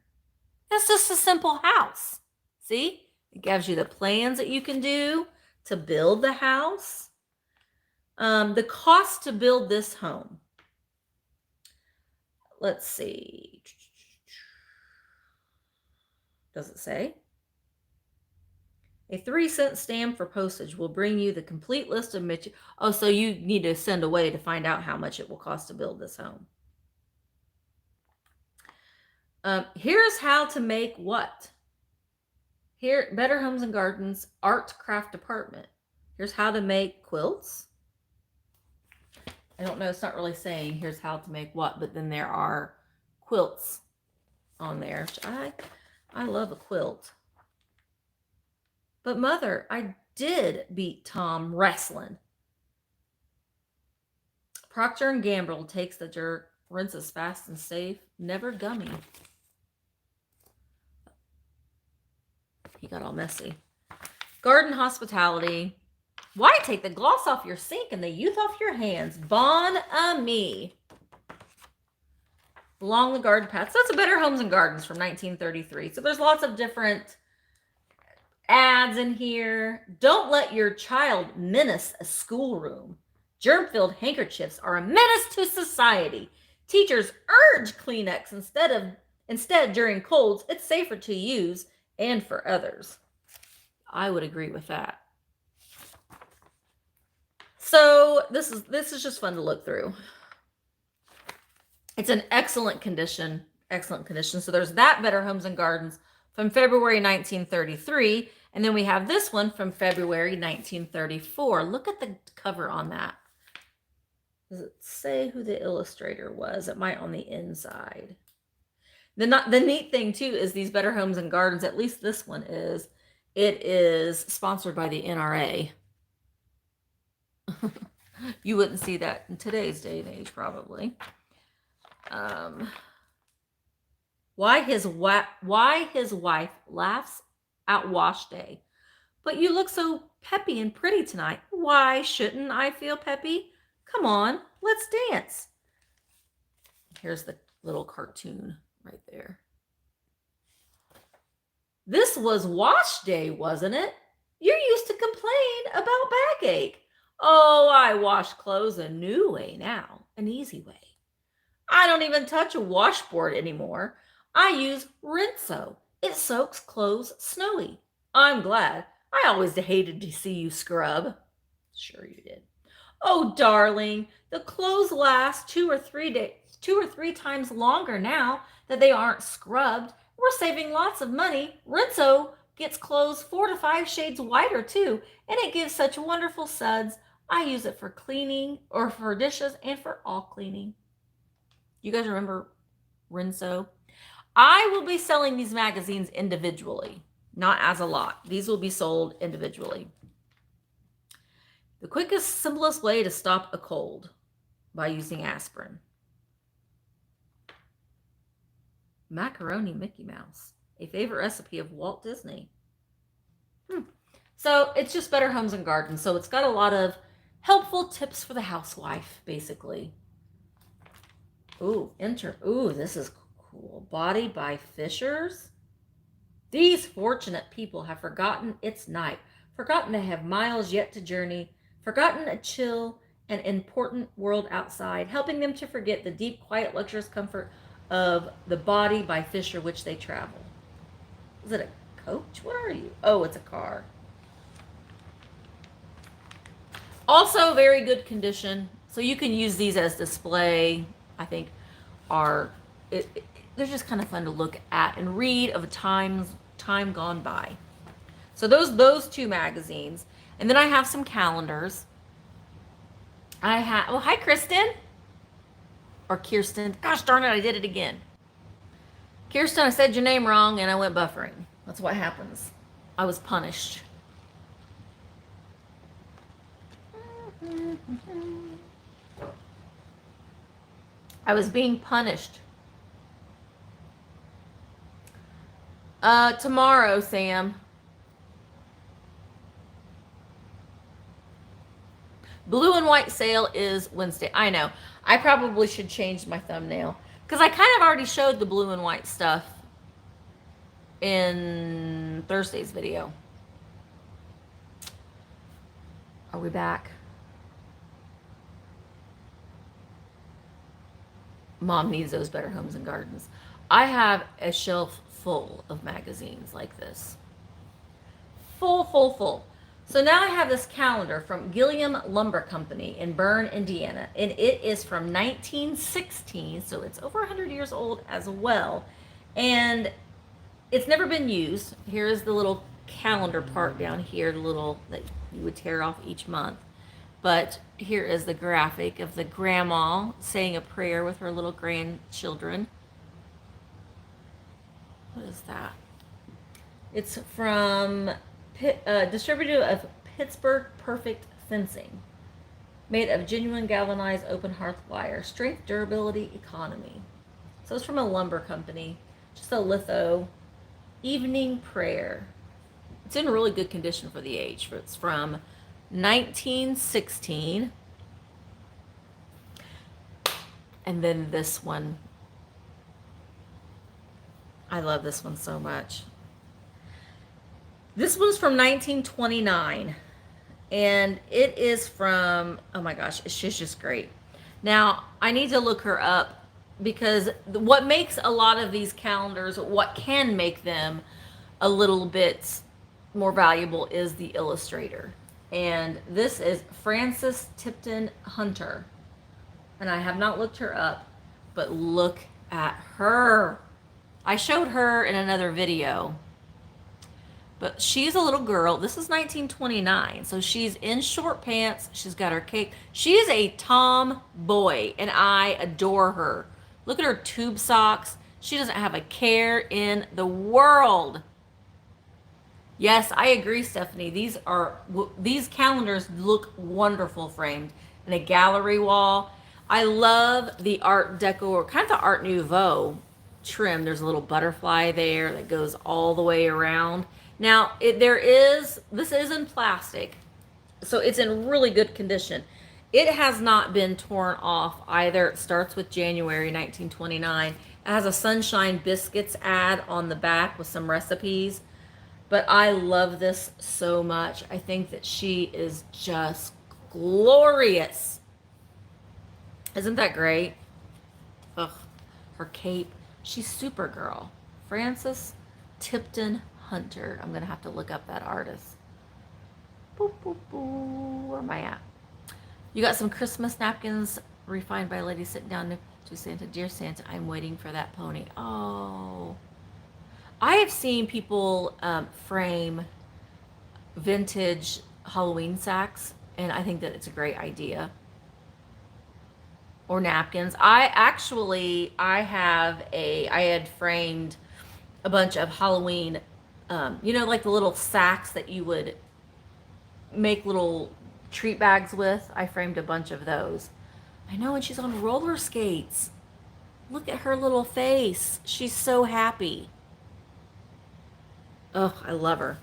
Speaker 1: That's just a simple house. See? It gives you the plans that you can do to build the house. The cost to build this home. Let's see. Does it say? A 3-cent stamp for postage will bring you the complete list of materials. Oh, so you need to send away to find out how much it will cost to build this home. Here's how to make what? Here, Better Homes and Gardens Art Craft Department. Here's how to make quilts. I don't know, it's not really saying here's how to make what, but then there are quilts on there. I love a quilt. But Mother, I did beat Tom wrestling. Procter & Gamble takes the jerk, rinses fast and safe, never gummy. He got all messy. Garden hospitality. Why take the gloss off your sink and the youth off your hands? Bon ami. Along the garden paths. That's a Better Homes and Gardens from 1933. So there's lots of different ads in here. Don't let your child menace a schoolroom. Germ-filled handkerchiefs are a menace to society. Teachers urge Kleenex instead during colds. It's safer to use and for others. I would agree with that. So this is just fun to look through. It's in excellent condition. So there's that Better Homes and Gardens from February 1933. And then we have this one from February 1934. Look at the cover on that. Does it say who the illustrator was? It might on the inside. The neat thing too is these Better Homes and Gardens, at least this one is, it is sponsored by the NRA. You wouldn't see that in today's day and age, probably. Why his wife laughs at wash day. But you look so peppy and pretty tonight. Why shouldn't I feel peppy? Come on, let's dance. Here's the little cartoon right there. This was wash day, wasn't it? You used to complain about backache. Oh, I wash clothes a new way now, an easy way. I don't even touch a washboard anymore. I use Rinso. It soaks clothes snowy. I'm glad. I always hated to see you scrub. Sure you did. Oh, darling, the clothes last 2 or 3 times longer now that they aren't scrubbed. We're saving lots of money. Rinso gets clothes 4 to 5 shades whiter too, and it gives such wonderful suds. I use it for cleaning or for dishes and for all cleaning. You guys remember Rinso? I will be selling these magazines individually, not as a lot. These will be sold individually. The quickest, simplest way to stop a cold by using aspirin. Macaroni Mickey Mouse, a favorite recipe of Walt Disney. So it's just Better Homes and Gardens. So it's got a lot of helpful tips for the housewife, basically. Ooh, this is cool. Body by Fishers. These fortunate people have forgotten it's night, forgotten they have miles yet to journey, forgotten a chill and important world outside, helping them to forget the deep, quiet, luxurious comfort of the body by Fisher which they travel. Is it a coach? What are you? Oh, it's a car. Also very good condition. So you can use these as display. I think they're just kind of fun to look at and read of a time gone by. So those 2 magazines. And then I have some calendars. Hi Kristen. Or Kirsten. Gosh darn it, I did it again. Kirsten, I said your name wrong and I went buffering. That's what happens. I was punished. I was being punished. Tomorrow, Sam. Blue and white sale is Wednesday. I know. I probably should change my thumbnail because I kind of already showed the blue and white stuff in Thursday's video. Are we back? Mom needs those Better Homes and Gardens. I have a shelf full of magazines like this. Full. So now I have this calendar from Gilliam Lumber Company in Bern, Indiana. And it is from 1916, so it's over 100 years old as well. And it's never been used. Here's the little calendar part down here, the little that you would tear off each month. But here is the graphic of the grandma saying a prayer with her little grandchildren. What is that? It's from distributor of Pittsburgh Perfect Fencing. Made of genuine galvanized open hearth wire. Strength, durability, economy. So it's from a lumber company. Just a litho. Evening prayer. It's in really good condition for the age. It's from 1916. And then this one. I love this one so much. This one's from 1929. And it is from, oh my gosh, she's just great. Now, I need to look her up because what makes a lot of these calendars, what can make them a little bit more valuable is the illustrator. And this is Frances Tipton Hunter. And I have not looked her up, but look at her. I showed her in another video. But she's a little girl. This is 1929. So she's in short pants. She's got her cape. She is a tomboy, and I adore her. Look at her tube socks. She doesn't have a care in the world. Yes, I agree, Stephanie. These calendars look wonderful framed in a gallery wall. I love the Art Deco, or kind of the Art Nouveau trim. There's a little butterfly there that goes all the way around. Now, this is in plastic, so it's in really good condition. It has not been torn off either. It starts with January 1929. It has a Sunshine Biscuits ad on the back with some recipes. But I love this so much. I think that she is just glorious. Isn't that great? Ugh, her cape. She's Supergirl. Frances Tipton Hunter. I'm going to have to look up that artist. Boop, boop, boop. Where am I at? You got some Christmas napkins refined by a lady sitting down to Santa. Dear Santa, I'm waiting for that pony. Oh. I have seen people frame vintage Halloween sacks, and I think that it's a great idea. Or napkins. I had framed a bunch of Halloween, like the little sacks that you would make little treat bags with. I framed a bunch of those. I know, and she's on roller skates. Look at her little face. She's so happy. Oh, I love her.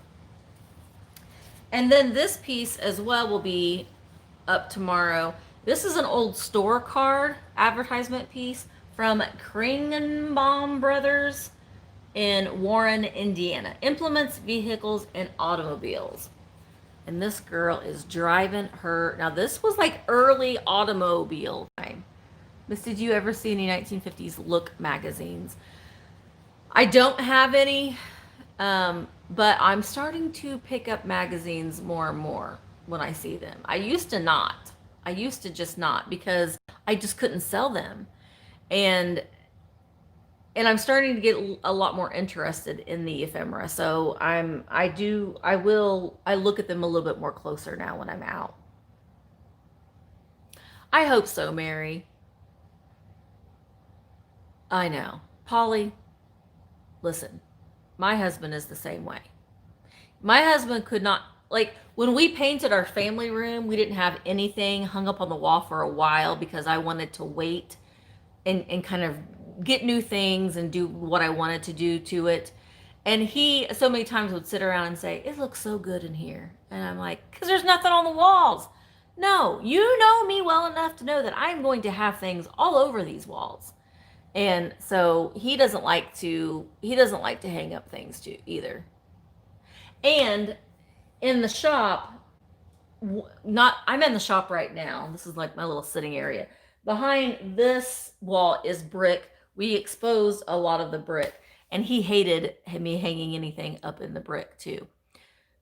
Speaker 1: And then this piece as well will be up tomorrow. This is an old store card advertisement piece from Kringenbaum Brothers in Warren, Indiana. Implements, vehicles, and automobiles. And this girl is driving her. Now, this was like early automobile time. Miss, did you ever see any 1950s look magazines? I don't have any. But I'm starting to pick up magazines more and more when I see them. I used to not. I used to just not because I just couldn't sell them. And I'm starting to get a lot more interested in the ephemera. So I look at them a little bit more closer now when I'm out. I hope so, Mary. I know. Polly, listen. My husband is the same way. My husband could not, like, when we painted our family room, we didn't have anything hung up on the wall for a while because I wanted to wait and kind of get new things and do what I wanted to do to it. And he so many times would sit around and say, it looks so good in here. And I'm like, because there's nothing on the walls. No, you know me well enough to know that I'm going to have things all over these walls. And so he doesn't like to hang up things too either. And in the shop, I'm in the shop right now. This is like my little sitting area. Behind this wall is brick. We exposed a lot of the brick, and he hated me hanging anything up in the brick too.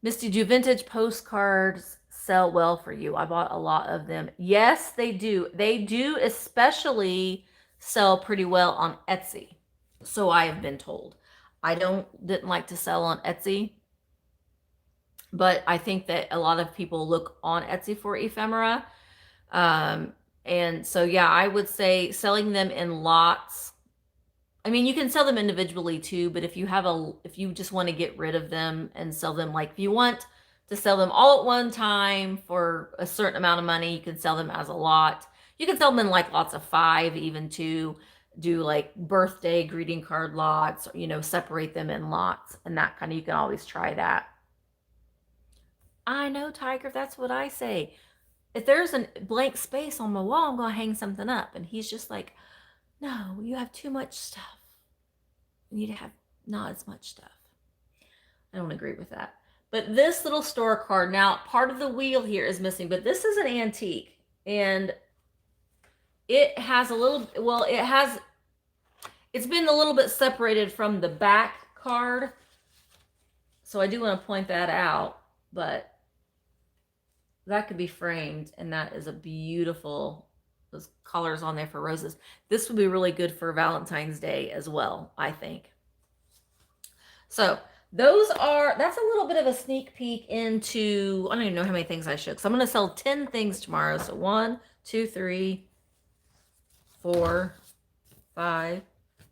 Speaker 1: Misty, do vintage postcards sell well for you? I bought a lot of them. Yes, they do. They do, especially sell pretty well on Etsy. So I have been told. I didn't like to sell on Etsy, but I think that a lot of people look on Etsy for ephemera. And so yeah, I would say selling them in lots. I mean, you can sell them individually too, but if you just want to get rid of them and sell them, like if you want to sell them all at one time for a certain amount of money, you can sell them as a lot. You can sell them in like lots of 5, even to do like birthday greeting card lots, separate them in lots and that kind of, you can always try that. I know, Tiger, that's what I say. If there's a blank space on my wall, I'm going to hang something up. And he's just like, no, you have too much stuff. You need to have not as much stuff. I don't agree with that. But this little store card, now part of the wheel here is missing, but this is an antique. And it has it's been a little bit separated from the back card. So I do want to point that out, but that could be framed, and that is a beautiful, those colors on there for roses. This would be really good for Valentine's Day as well, I think. So that's a little bit of a sneak peek into, I don't even know how many things I showed. So I'm going to sell 10 things tomorrow. So 1, 2, 3, 4, 5,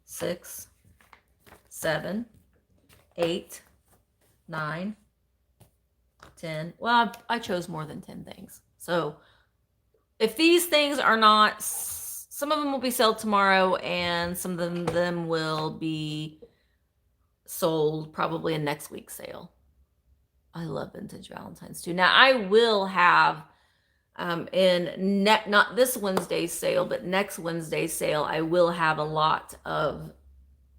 Speaker 1: 6, 7, 8, 9, 10. Well, I chose more than 10 things. So if these things are not, some of them will be sold tomorrow, and some of them will be sold probably in next week's sale. I love vintage Valentines too. Now I will have not this Wednesday's sale, but next Wednesday's sale, I will have a lot of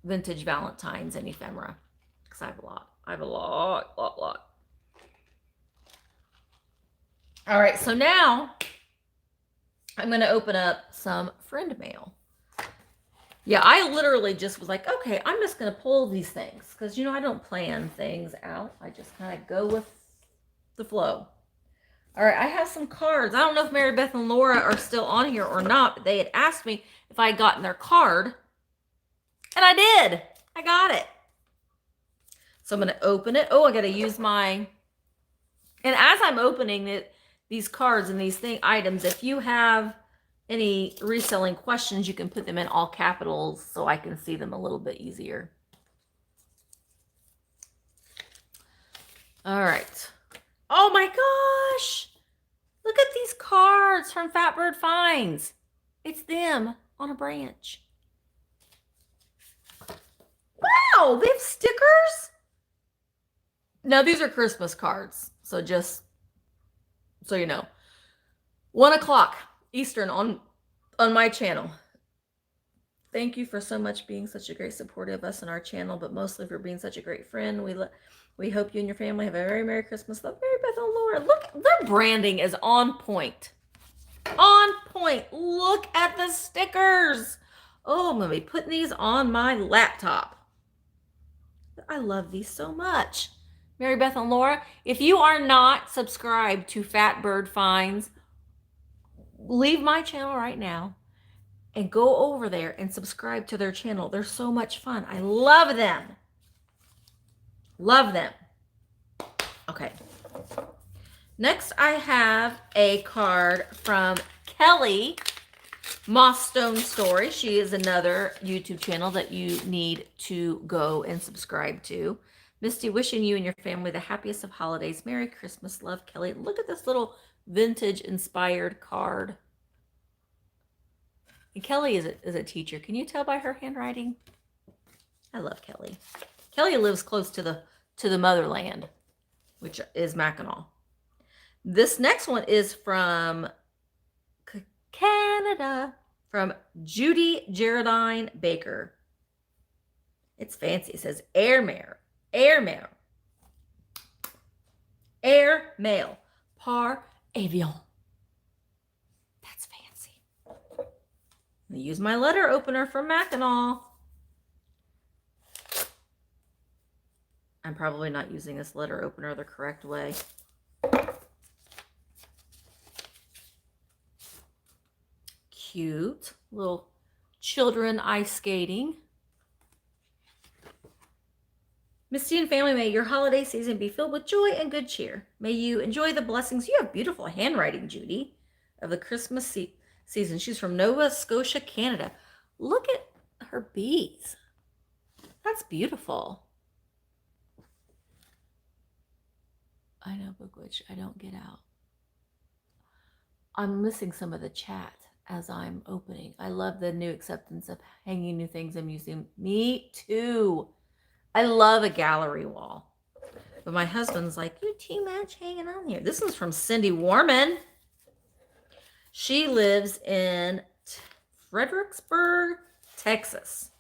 Speaker 1: vintage Valentines and ephemera. Because I have a lot. I have a lot. All right, so now I'm going to open up some friend mail. Yeah, I literally just was like, okay, I'm just going to pull these things. Because, I don't plan things out. I just kind of go with the flow. All right, I have some cards. I don't know if Mary Beth and Laura are still on here or not, but they had asked me if I had gotten their card. And I did. I got it. So I'm going to open it. Oh, I got to use my... And as I'm opening it, these cards and these items, if you have any reselling questions, you can put them in all capitals so I can see them a little bit easier. All right. Oh my gosh. Look at these cards from Fatbird Finds. It's them on a branch. Wow, they have stickers? Now, these are Christmas cards. So just so you know. 1 o'clock Eastern on my channel. Thank you for so much being such a great supporter of us and our channel, but mostly for being such a great friend. We hope you and your family have a very Merry Christmas. Love, Mary Beth and Laura. Look, their branding is on point. On point. Look at the stickers. Oh, I'm going to be putting these on my laptop. I love these so much. Mary Beth and Laura, if you are not subscribed to Fatbird Finds, leave my channel right now and go over there and subscribe to their channel. They're so much fun. I love them. Love them. Okay. Next, I have a card from Kelly, Moss Stone Story. She is another YouTube channel that you need to go and subscribe to. Misty, wishing you and your family the happiest of holidays. Merry Christmas. Love, Kelly. Look at this little vintage inspired card. And Kelly is a teacher. Can you tell by her handwriting? I love Kelly. Kelly lives close to the motherland, which is Mackinac. This next one is from Canada, from Judy Geraldine Baker. It's fancy. It says airmail par avion. That's fancy. I'm going to use my letter opener from Mackinac. I'm probably not using this letter opener the correct way. Cute. Little children ice skating. Misty and family, may your holiday season be filled with joy and good cheer. May you enjoy the blessings. You have beautiful handwriting, Judy, of the Christmas season. She's from Nova Scotia, Canada. Look at her bees. That's beautiful. I know, book which I don't get out. I'm missing some of the chat as I'm opening. I love the new acceptance of hanging new things in museum. Me too. I love a gallery wall. But my husband's like, you too much hanging on here. This is from Cindy Warman. She lives in Fredericksburg, Texas.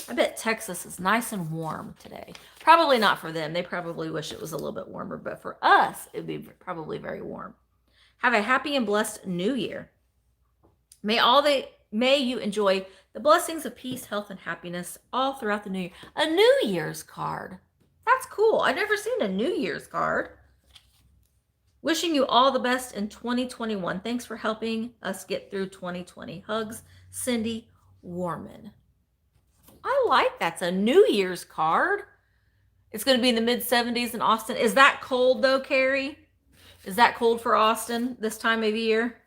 Speaker 1: I bet Texas is nice and warm today. Probably not for them. They probably wish it was a little bit warmer. But for us, it would be probably very warm. Have a happy and blessed new year. May you enjoy the blessings of peace, health, and happiness all throughout the new year. A New Year's card. That's cool. I've never seen a New Year's card. Wishing you all the best in 2021. Thanks for helping us get through 2020. Hugs, Cindy Warman. I like that's a New Year's card. It's going to be in the mid-70s in Austin. Is that cold though, Carrie? Is that cold for Austin this time of year?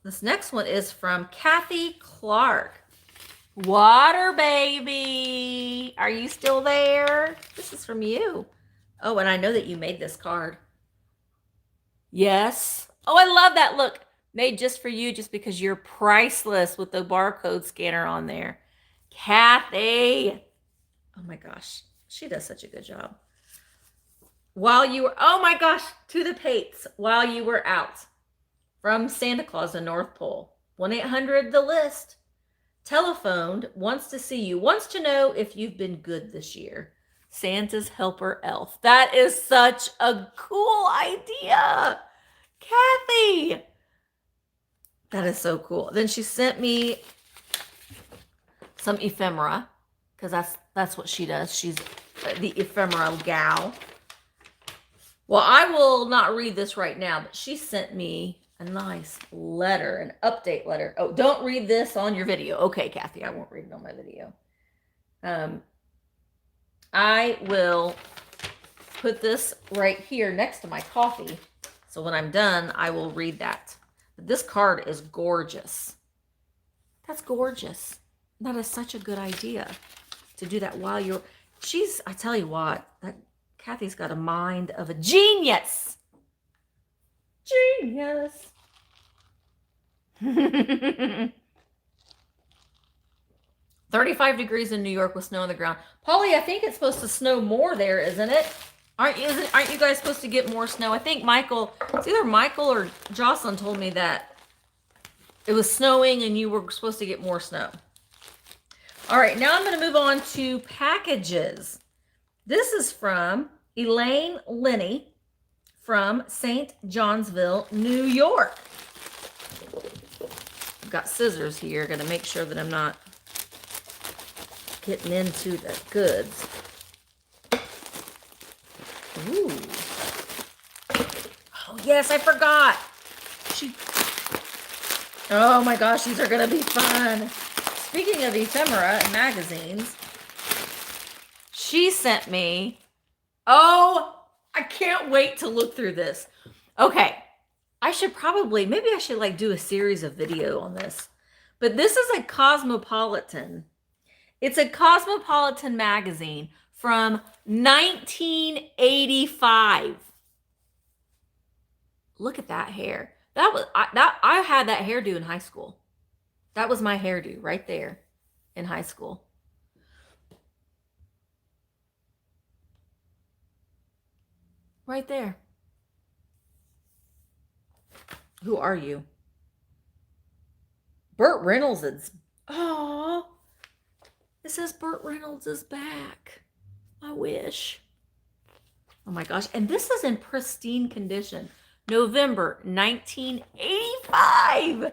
Speaker 1: This next one is from Kathy Clark. Water baby. Are you still there? This is from you. Oh, and I know that you made this card. Yes. Oh, I love that. Look, made just for you, just because you're priceless with the barcode scanner on there. Kathy. Oh my gosh. She does such a good job. While you were, oh my gosh, to the Pates, while you were out from Santa Claus in North Pole, 1-800 the list, telephoned, wants to see you, wants to know if you've been good this year. Santa's helper elf. That is such a cool idea, Kathy. That is so cool. Then she sent me some ephemera, because that's what she does. She's the ephemera gal. Well, I will not read this right now, but she sent me a nice letter, an update letter. Oh, don't read this on your video. Okay, Kathy, I won't read it on my video. I will put this right here next to my coffee. So when I'm done, I will read that. But this card is gorgeous. That's gorgeous. That is such a good idea to do that while you're, I tell you what, Kathy's got a mind of a genius. Genius. 35 degrees in New York with snow on the ground. Polly, I think it's supposed to snow more there, isn't it? Aren't you guys supposed to get more snow? I think it's either Michael or Jocelyn told me that it was snowing and you were supposed to get more snow. All right, now I'm going to move on to packages. This is from Elaine Linney from St. Johnsville, New York. I've got scissors here. Got to make sure that I'm not getting into the goods. Ooh. Oh, yes, I forgot. Oh my gosh, these are going to be fun. Speaking of ephemera and magazines, she sent me, I can't wait to look through this. Okay, maybe I should like do a series of video on this. But this is a Cosmopolitan. It's a Cosmopolitan magazine from 1985. Look at that hair. I had that hairdo in high school. That was my hairdo right there in high school. Right there. Who are you? Burt Reynolds is, it says Burt Reynolds is back. I wish. Oh my gosh. And this is in pristine condition. November 1985.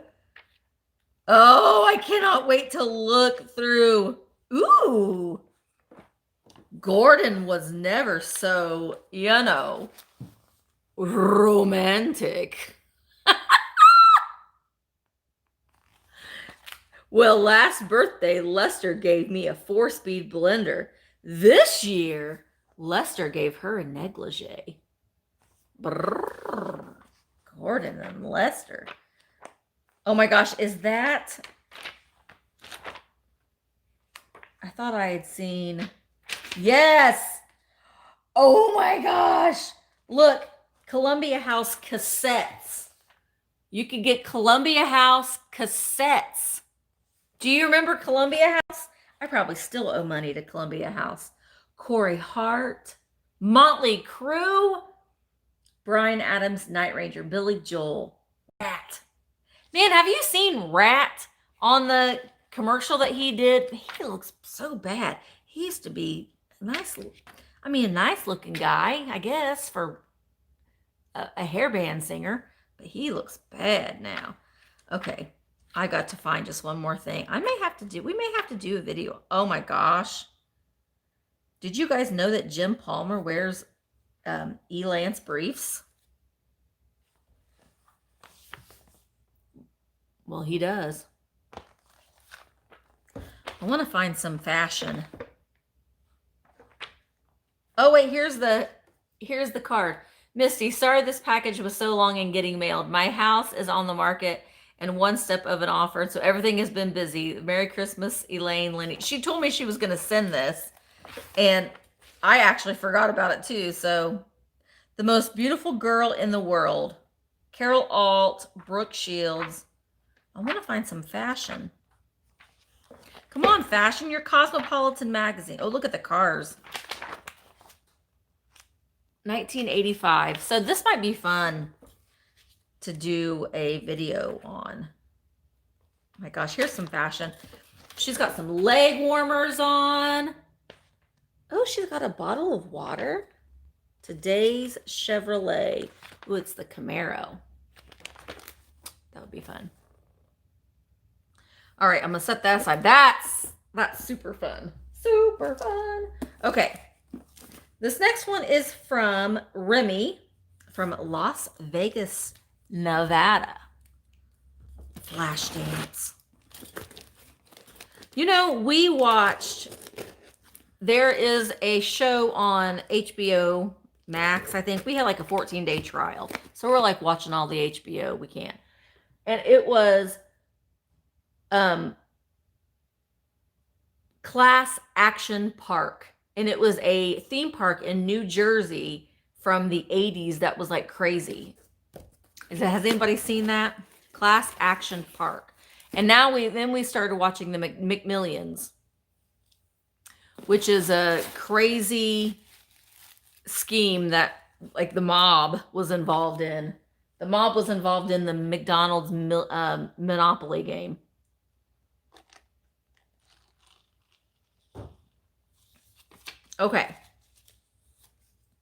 Speaker 1: Oh, I cannot wait to look through. Ooh. Gordon was never so, romantic. Well, last birthday, Lester gave me a 4-speed blender. This year, Lester gave her a negligee. Brrr. Gordon and Lester. Oh my gosh, is that... I thought I had seen... Yes! Oh my gosh! Look, Columbia House cassettes. You could get Columbia House cassettes. Do you remember Columbia House? I probably still owe money to Columbia House. Corey Hart, Motley Crue, Bryan Adams, Night Ranger, Billy Joel, Rat. Man, have you seen Rat on the commercial that he did? He looks so bad. He used to be a nice looking guy, I guess, for a hairband singer, but he looks bad now. Okay, I got to find just one more thing. We may have to do a video. Oh my gosh. Did you guys know that Jim Palmer wears Elance briefs? Well, he does. I want to find some fashion. Oh wait, here's the card. Misty, sorry this package was so long in getting mailed. My house is on the market and one step of an offer, so everything has been busy. Merry Christmas, Elaine Linney. She told me she was going to send this, and I actually forgot about it too. So, the most beautiful girl in the world, Carol Alt, Brooke Shields. I want to find some fashion. Come on, fashion your Cosmopolitan magazine. Oh, look at the cars. 1985. So this might be fun to do a video on. Oh my gosh, here's some fashion. She's got some leg warmers on. Oh, she's got a bottle of water. Today's Chevrolet. Ooh, it's the Camaro. That would be fun. All right, I'm gonna set that aside. That's super fun. Super fun. Okay. This next one is from Remy from Las Vegas, Nevada. Flashdance. You know, we watched, there is a show on HBO Max, I think. We had like a 14-day trial. So we're like watching all the HBO we can. And it was Class Action Park. And it was a theme park in New Jersey from the 80s that was like crazy. Has anybody seen that? Class Action Park. And now we started watching the McMillions, which is a crazy scheme that like the mob was involved in. The mob was involved in the McDonald's Monopoly game. Okay.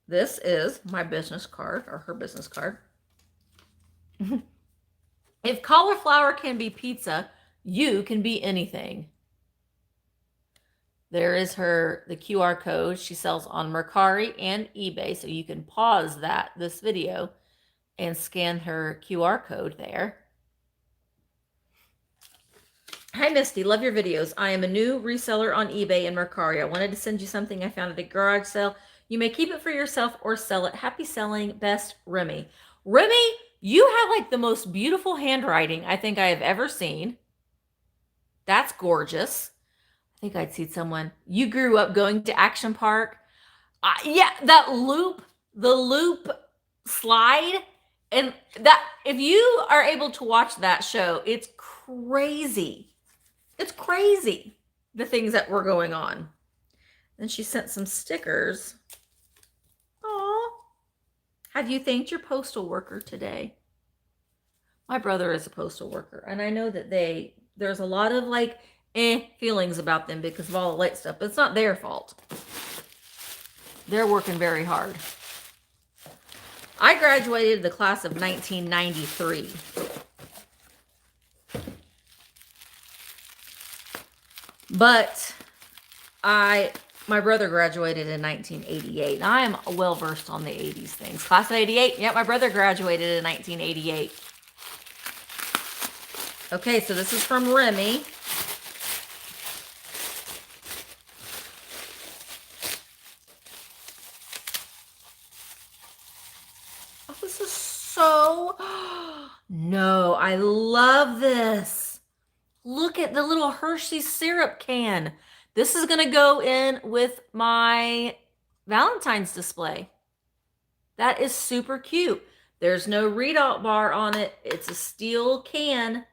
Speaker 1: This is my business card, or her business card. If cauliflower can be pizza, you can be anything. There is the QR code. She sells on Mercari and eBay, so you can pause this video and scan her QR code there. Hi, Misty. Love your videos. I am a new reseller on eBay and Mercari. I wanted to send you something I found at a garage sale. You may keep it for yourself or sell it. Happy selling. Best, Remy. Remy, you have like the most beautiful handwriting I think I have ever seen. That's gorgeous. I think I'd see someone. You grew up going to Action Park. Yeah, the loop slide. And that, if you are able to watch that show, it's crazy. It's crazy, the things that were going on. Then she sent some stickers. Aw. Have you thanked your postal worker today? My brother is a postal worker, and I know that there's a lot of like feelings about them because of all the late stuff, but it's not their fault. They're working very hard. I graduated the class of 1993. But my brother graduated in 1988. I am well versed on the 80s things. Class of 88. Yep, my brother graduated in 1988. Okay, so this is from Remy. Oh, this is so... No, I love this. Look at the little Hershey syrup can. This is going to go in with my Valentine's display. That is super cute. There's no readout bar on it. It's a steel can.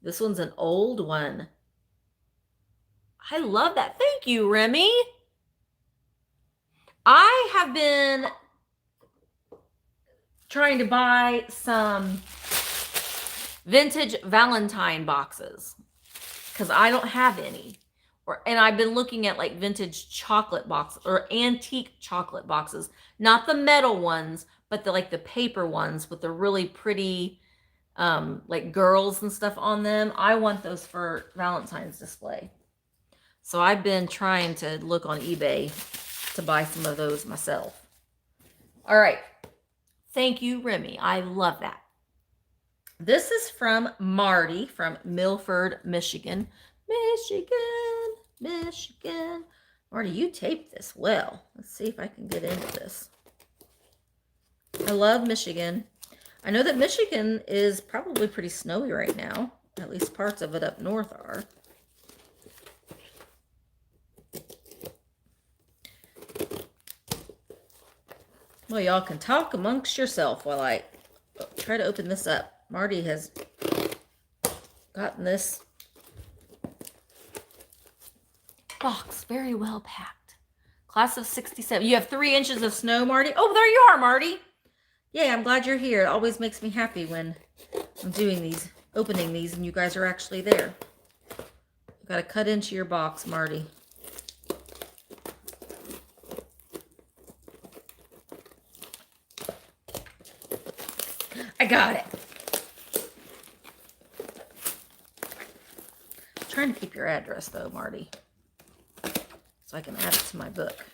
Speaker 1: This one's an old one. I love that. Thank you, Remy. I have been trying to buy some vintage Valentine boxes because I don't have any. And I've been looking at like vintage chocolate boxes or antique chocolate boxes, not the metal ones, but the paper ones with the really pretty like girls and stuff on them. I want those for Valentine's display. So I've been trying to look on eBay to buy some of those myself. All right. Thank you, Remy. I love that. This is from Marty from Milford, Michigan. Michigan. Marty, you taped this well. Let's see if I can get into this. I love Michigan. I know that Michigan is probably pretty snowy right now. At least parts of it up north are. Well, y'all can talk amongst yourself while I try to open this up. Marty has gotten this box, very well packed. Class of 67. You have 3 inches of snow, Marty. Oh, there you are, Marty. Yay, I'm glad you're here. It always makes me happy when I'm doing these, opening these, and you guys are actually there. You gotta cut into your box, Marty. I got it. I'm trying to keep your address though, Marty, so I can add it to my book.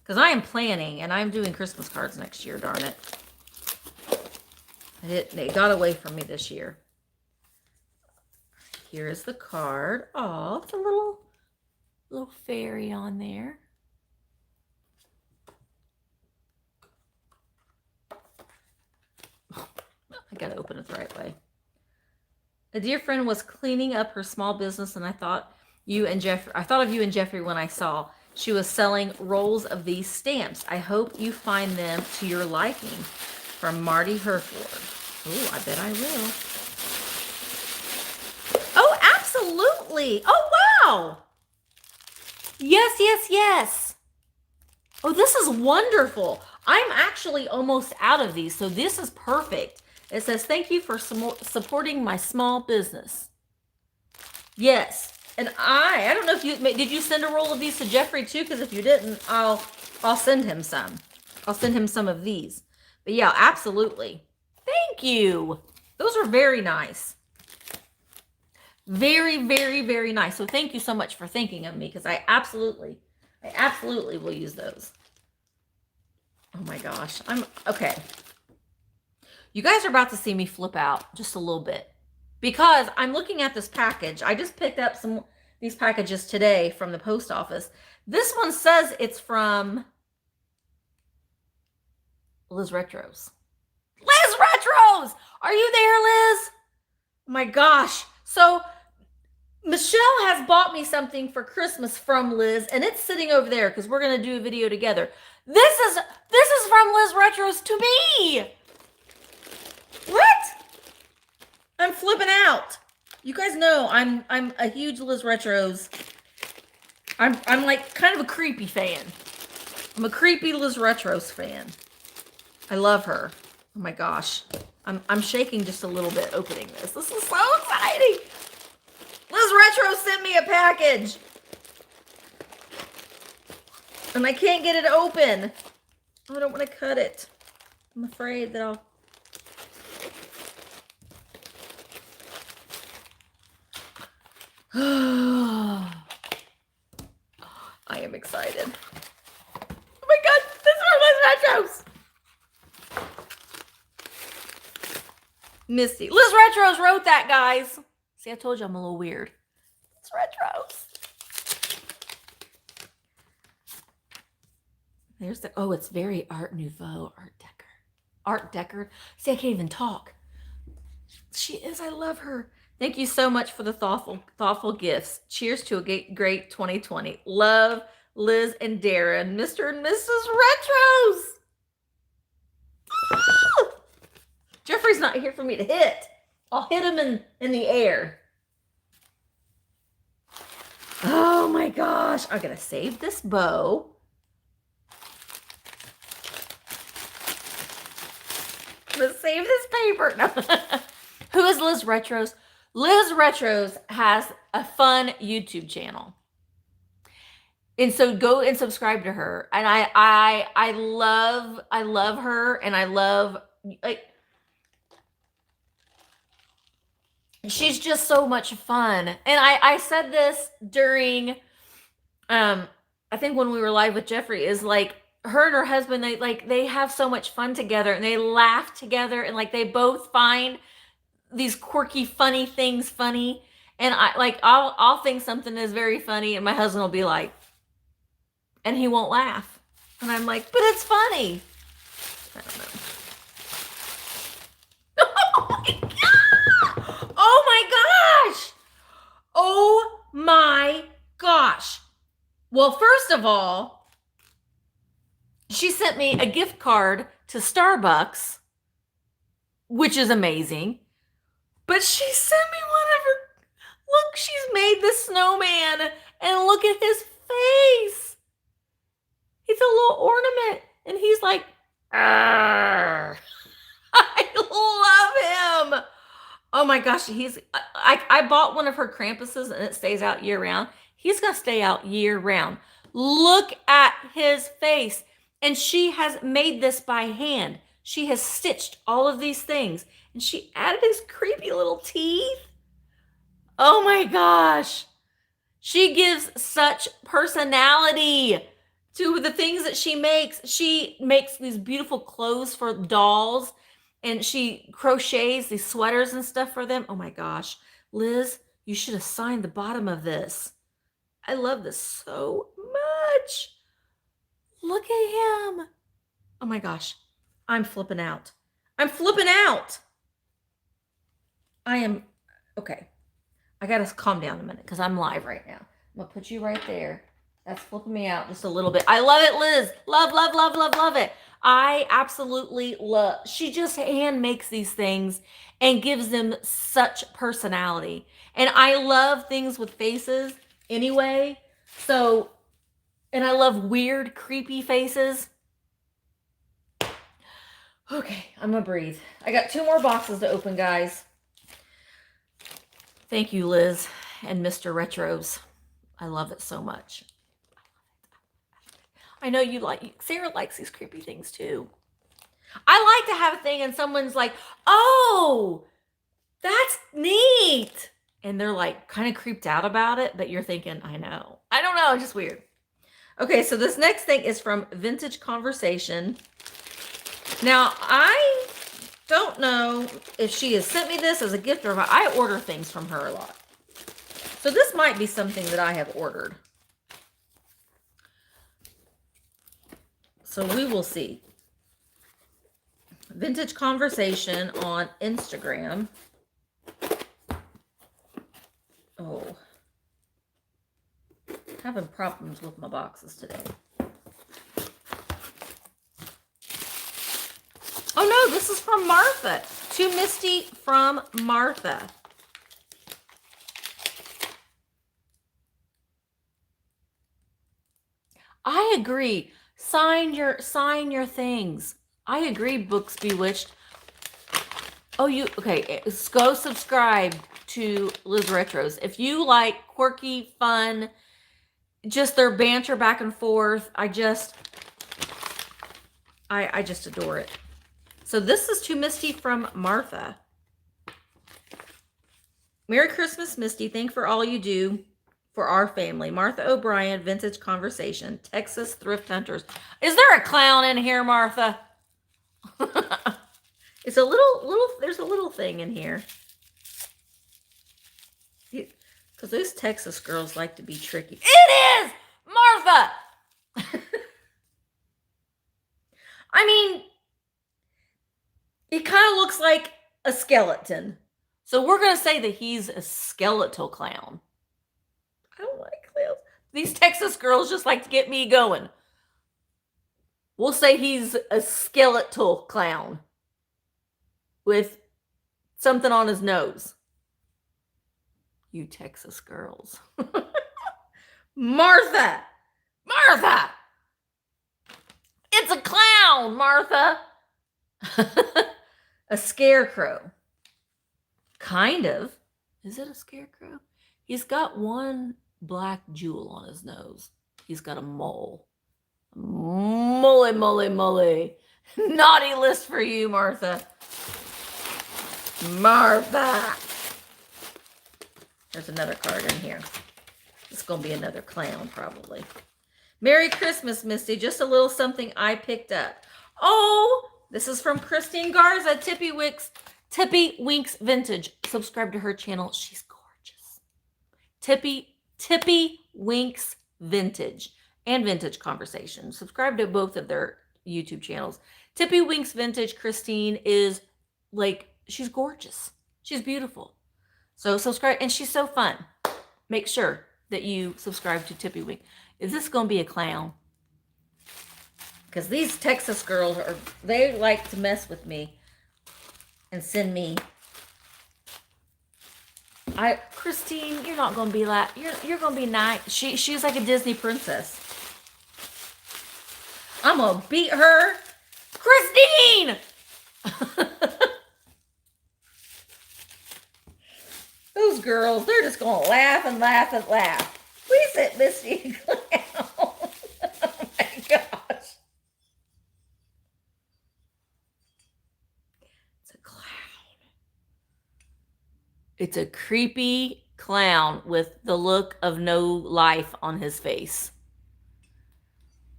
Speaker 1: Because I am planning, and I'm doing Christmas cards next year, darn it. It got away from me this year. Here is the card. Oh, it's a little fairy on there. I gotta open it the right way. A dear friend was cleaning up her small business, and I thought of you and Jeffrey when I saw she was selling rolls of these stamps. I hope you find them to your liking. From Marty Herford. Oh, I bet I will. Oh, absolutely. Oh, wow. Yes, yes, yes. Oh, this is wonderful. I'm actually almost out of these, so this is perfect. It says, thank you for supporting my small business. Yes. And I don't know if did you send a roll of these to Jeffrey too? Because if you didn't, I'll send him some. I'll send him some of these. But yeah, absolutely. Thank you. Those are very nice. Very, very, very nice. So thank you so much for thinking of me, because I absolutely will use those. Oh my gosh. Okay. You guys are about to see me flip out just a little bit, because I'm looking at this package. I just picked up these packages today from the post office. This one says it's from Liz Retros. Liz Retros! Are you there, Liz? Oh my gosh. So Michelle has bought me something for Christmas from Liz, and it's sitting over there because we're going to do a video together. This is from Liz Retros to me. What? I'm flipping out. You guys know I'm a huge Liz Retros. I'm like kind of a creepy fan. I'm a creepy Liz Retros fan. I love her. Oh my gosh. I'm shaking just a little bit opening this. This is so exciting. Liz Retro sent me a package. And I can't get it open. I don't want to cut it. I'm afraid that I'll... I am excited. Oh my God, this is Liz Retros. Misty. Liz Retros wrote that, guys. See, I told you I'm a little weird. Liz Retros. There's the, oh, it's very Art Nouveau, Art Decker. See, I can't even talk. She is, I love her. Thank you so much for the thoughtful gifts. Cheers to a great 2020. Love, Liz and Darren, Mr. and Mrs. Retros. Ah! Jeffrey's not here for me to hit. I'll hit him in the air. Oh my gosh. I'm going to save this bow. I'm going to save this paper. No. Who is Liz Retros? Liz Retros has a fun YouTube channel. And so go and subscribe to her. And I love her, and I love, like, she's just so much fun. And I said this during I think when we were live with Jeffrey, is like, her and her husband, they have so much fun together, and they laugh together, and like they both find these quirky, funny things funny. And I'll think something is very funny, and my husband will be like, and he won't laugh. And I'm like, but it's funny. I don't know. Oh my gosh. Oh my gosh. Well, first of all, she sent me a gift card to Starbucks, which is amazing. But she sent me one of her, look, she's made the snowman, And look at his face. He's a little ornament. And he's like, arr. I love him. Oh my gosh, I bought one of her Krampuses and it stays out year round. He's gonna stay out year round. Look at his face. And she has made this by hand. She has stitched all of these things and she added his creepy little teeth. Oh my gosh. She gives such personality to the things that she makes. She makes these beautiful clothes for dolls and she crochets these sweaters and stuff for them. Oh my gosh. Liz, you should have signed the bottom of this. I love this so much. Look at him. Oh my gosh. I'm flipping out. I'm flipping out. I am, okay. I gotta calm down a minute because I'm live right now. I'm gonna put you right there. That's flipping me out just a little bit. I love it, Liz. Love, love, love, love, love it. I absolutely love, she just hand makes these things and gives them such personality. And I love things with faces anyway. So, and I love weird, creepy faces. Okay, I'm gonna breathe. I got 2 more boxes to open, guys. Thank you, Liz and Mr. Retros. I love it so much. I know you like, Sarah likes these creepy things too. I like to have a thing and someone's like, oh, that's neat. And they're like kind of creeped out about it, but you're thinking, I know. I don't know, it's just weird. Okay, so this next thing is from Vintage Conversation. Now, I don't know if she has sent me this as a gift or if I order things from her a lot. So this might be something that I have ordered. So we will see. Vintage Conversation on Instagram. Oh. Having problems with my boxes today. Oh no, this is from Martha. To Misty from Martha. I agree. Sign your things. I agree, Books Bewitched. Oh, okay, go subscribe to Liz Retros. If you like quirky, fun, just their banter back and forth, I just adore it. So this is To Misty from Martha. Merry Christmas, Misty. Thank for all you do for our family. Martha O'Brien, Vintage Conversation, Texas Thrift Hunters. Is there a clown in here, Martha? It's a little, there's a little thing in here. Because those Texas girls like to be tricky. It is! Martha! I mean, it kind of looks like a skeleton. So we're going to say that he's a skeletal clown. I don't like clowns. These Texas girls just like to get me going. We'll say he's a skeletal clown with something on his nose. You Texas girls. Martha! Martha! It's a clown, Martha! A scarecrow. Kind of. Is it a scarecrow? He's got one black jewel on his nose. He's got a mole. Mole, mole, mole. Naughty list for you, Martha. Martha. There's another card in here. It's going to be another clown, probably. Merry Christmas, Misty. Just a little something I picked up. Oh, this is from Christine Garza, Tippy Winks Vintage. Subscribe to her channel. She's gorgeous. Tippy Winks Vintage and Vintage Conversation. Subscribe to both of their YouTube channels. Tippy Winks Vintage, Christine is like, she's gorgeous. She's beautiful. So subscribe, and she's so fun. Make sure that you subscribe to Tippy Wink. Is this going to be a clown? Because these Texas girls, they like to mess with me and send me Christine, you're not gonna be like you're gonna be nice. She's like a Disney princess. I'm gonna beat her, Christine. Those girls, they're just gonna laugh and laugh and laugh. Please sit, Misty. Clown. Oh my gosh. It's a clown. It's a creepy clown with the look of no life on his face.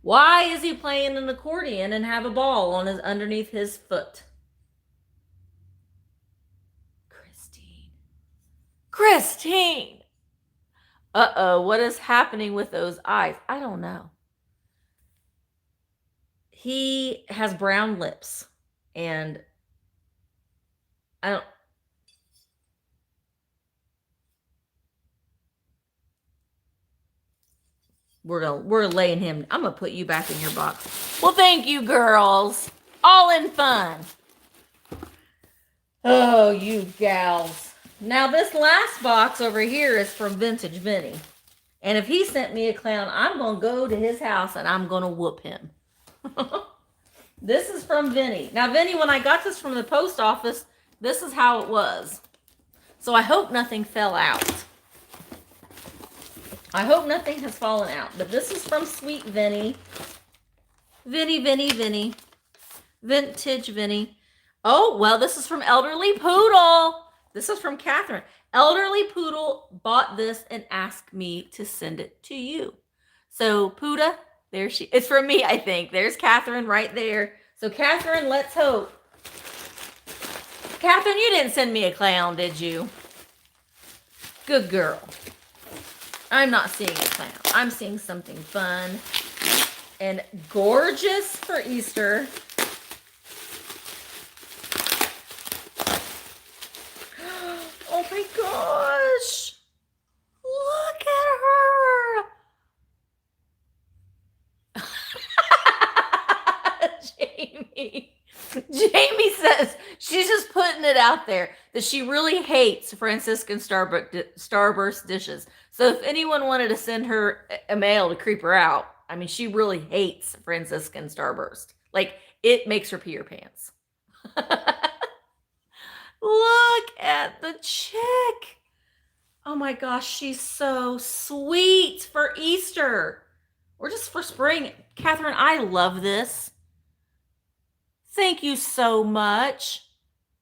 Speaker 1: Why is he playing an accordion and have a ball on his underneath his foot? Christine. Uh-oh, what is happening with those eyes? I don't know. He has brown lips, and I don't. We're laying him. I'm gonna put you back in your box. Well, thank you, girls. All in fun. Oh, you gals. Now, this last box over here is from Vintage Vinny. And if he sent me a clown, I'm going to go to his house and I'm going to whoop him. This is from Vinny. Now, Vinny, when I got this from the post office, this is how it was. So I hope nothing fell out. I hope nothing has fallen out. But this is from Sweet Vinny. Vinny. Vintage Vinny. Oh, well, this is from Elderly Poodle. This is from Catherine. Elderly Poodle bought this and asked me to send it to you. So, Pooda, there she is. It's from me, I think. There's Catherine right there. So, Catherine, let's hope. Catherine, you didn't send me a clown, did you? Good girl. I'm not seeing a clown. I'm seeing something fun and gorgeous for Easter. Oh my gosh. Look at her. Jamie says she's just putting it out there that she really hates Franciscan Starburst dishes. So if anyone wanted to send her a mail to creep her out, I mean, she really hates Franciscan Starburst. Like, it makes her pee her pants. Look at the chick. Oh my gosh, she's so sweet for Easter. Or just for spring. Catherine, I love this. Thank you so much.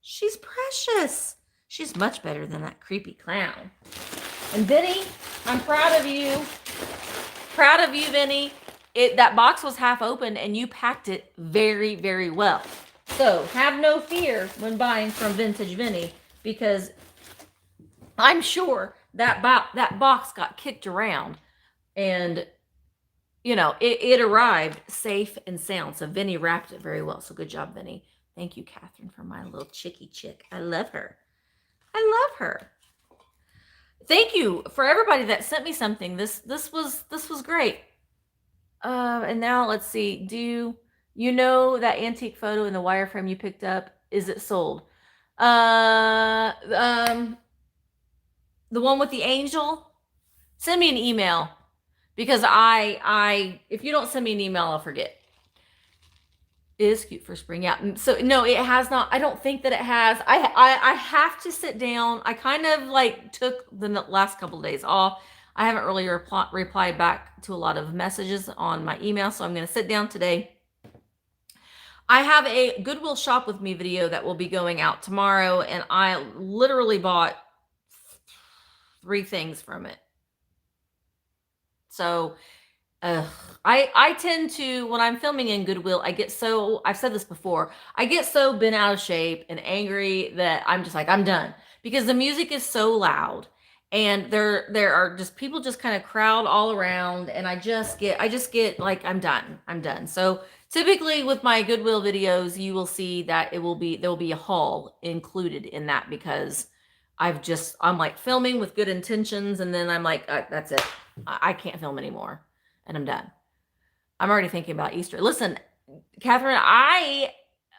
Speaker 1: She's precious. She's much better than that creepy clown. And Vinny, I'm proud of you. Proud of you, Vinny. That box was half open and you packed it very, very well. So have no fear when buying from Vintage Vinny, because I'm sure that box got kicked around and, you know, it arrived safe and sound. So Vinny wrapped it very well. So good job, Vinny. Thank you, Catherine, for my little chicky chick. I love her. I love her. Thank you for everybody that sent me something. This was great. And now let's see. Do you know that antique photo in the wireframe you picked up? Is it sold? The one with the angel? Send me an email, because if you don't send me an email, I'll forget. It is cute for spring. Yeah. So no, it has not. I don't think that it has. I have to sit down. I kind of like took the last couple of days off. I haven't really replied back to a lot of messages on my email, so I'm going to sit down today. I have a Goodwill Shop With Me video that will be going out tomorrow, and I literally bought 3 things from it. So I tend to, when I'm filming in Goodwill, I've said this before, I get so bent out of shape and angry that I'm just like, I'm done, because the music is so loud and there are just people just kind of crowd all around, and I just get like, I'm done. So typically with my Goodwill videos, you will see that there will be a haul included in that, because I'm like filming with good intentions, and then I'm like, that's it. I can't film anymore, and I'm done. I'm already thinking about Easter. Listen, Catherine, I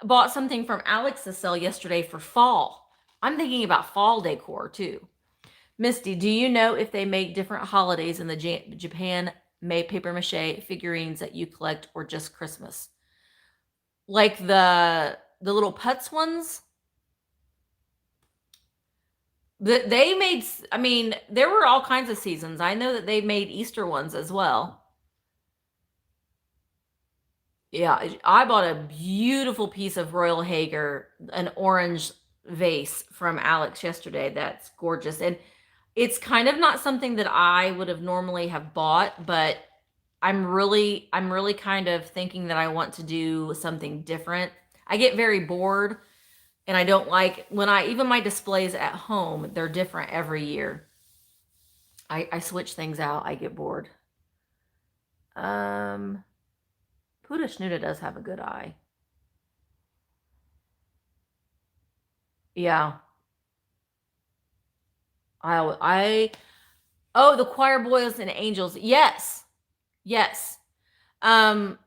Speaker 1: bought something from Alex's sale yesterday for fall. I'm thinking about fall decor too. Misty, do you know if they make different holidays in the Japan made paper mache figurines that you collect, or just Christmas? Like the little putz ones? They made, I mean, there were all kinds of seasons. I know that they made Easter ones as well. Yeah, I bought a beautiful piece of Royal Hager, an orange vase from Alex yesterday. That's gorgeous. And it's kind of not something that I would have normally have bought, but I'm really kind of thinking that I want to do something different. I get very bored, and I don't like when even my displays at home, they're different every year. I switch things out. I get bored. Um, Puda Schnuda does have a good eye. Yeah. I oh, the choir boys and angels. Yes. Yes. Um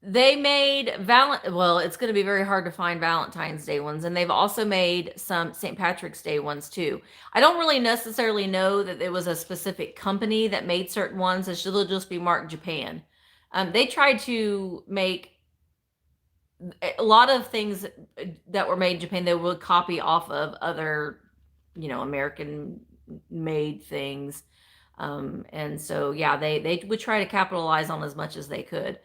Speaker 1: they made well, it's going to be very hard to find Valentine's Day ones, and they've also made some St. Patrick's Day ones too. I don't really necessarily know that it was a specific company that made certain ones. It should just be marked Japan. They tried to make a lot of things that were made in Japan. They would copy off of other, American made things. And so, yeah, they would try to capitalize on as much as they could.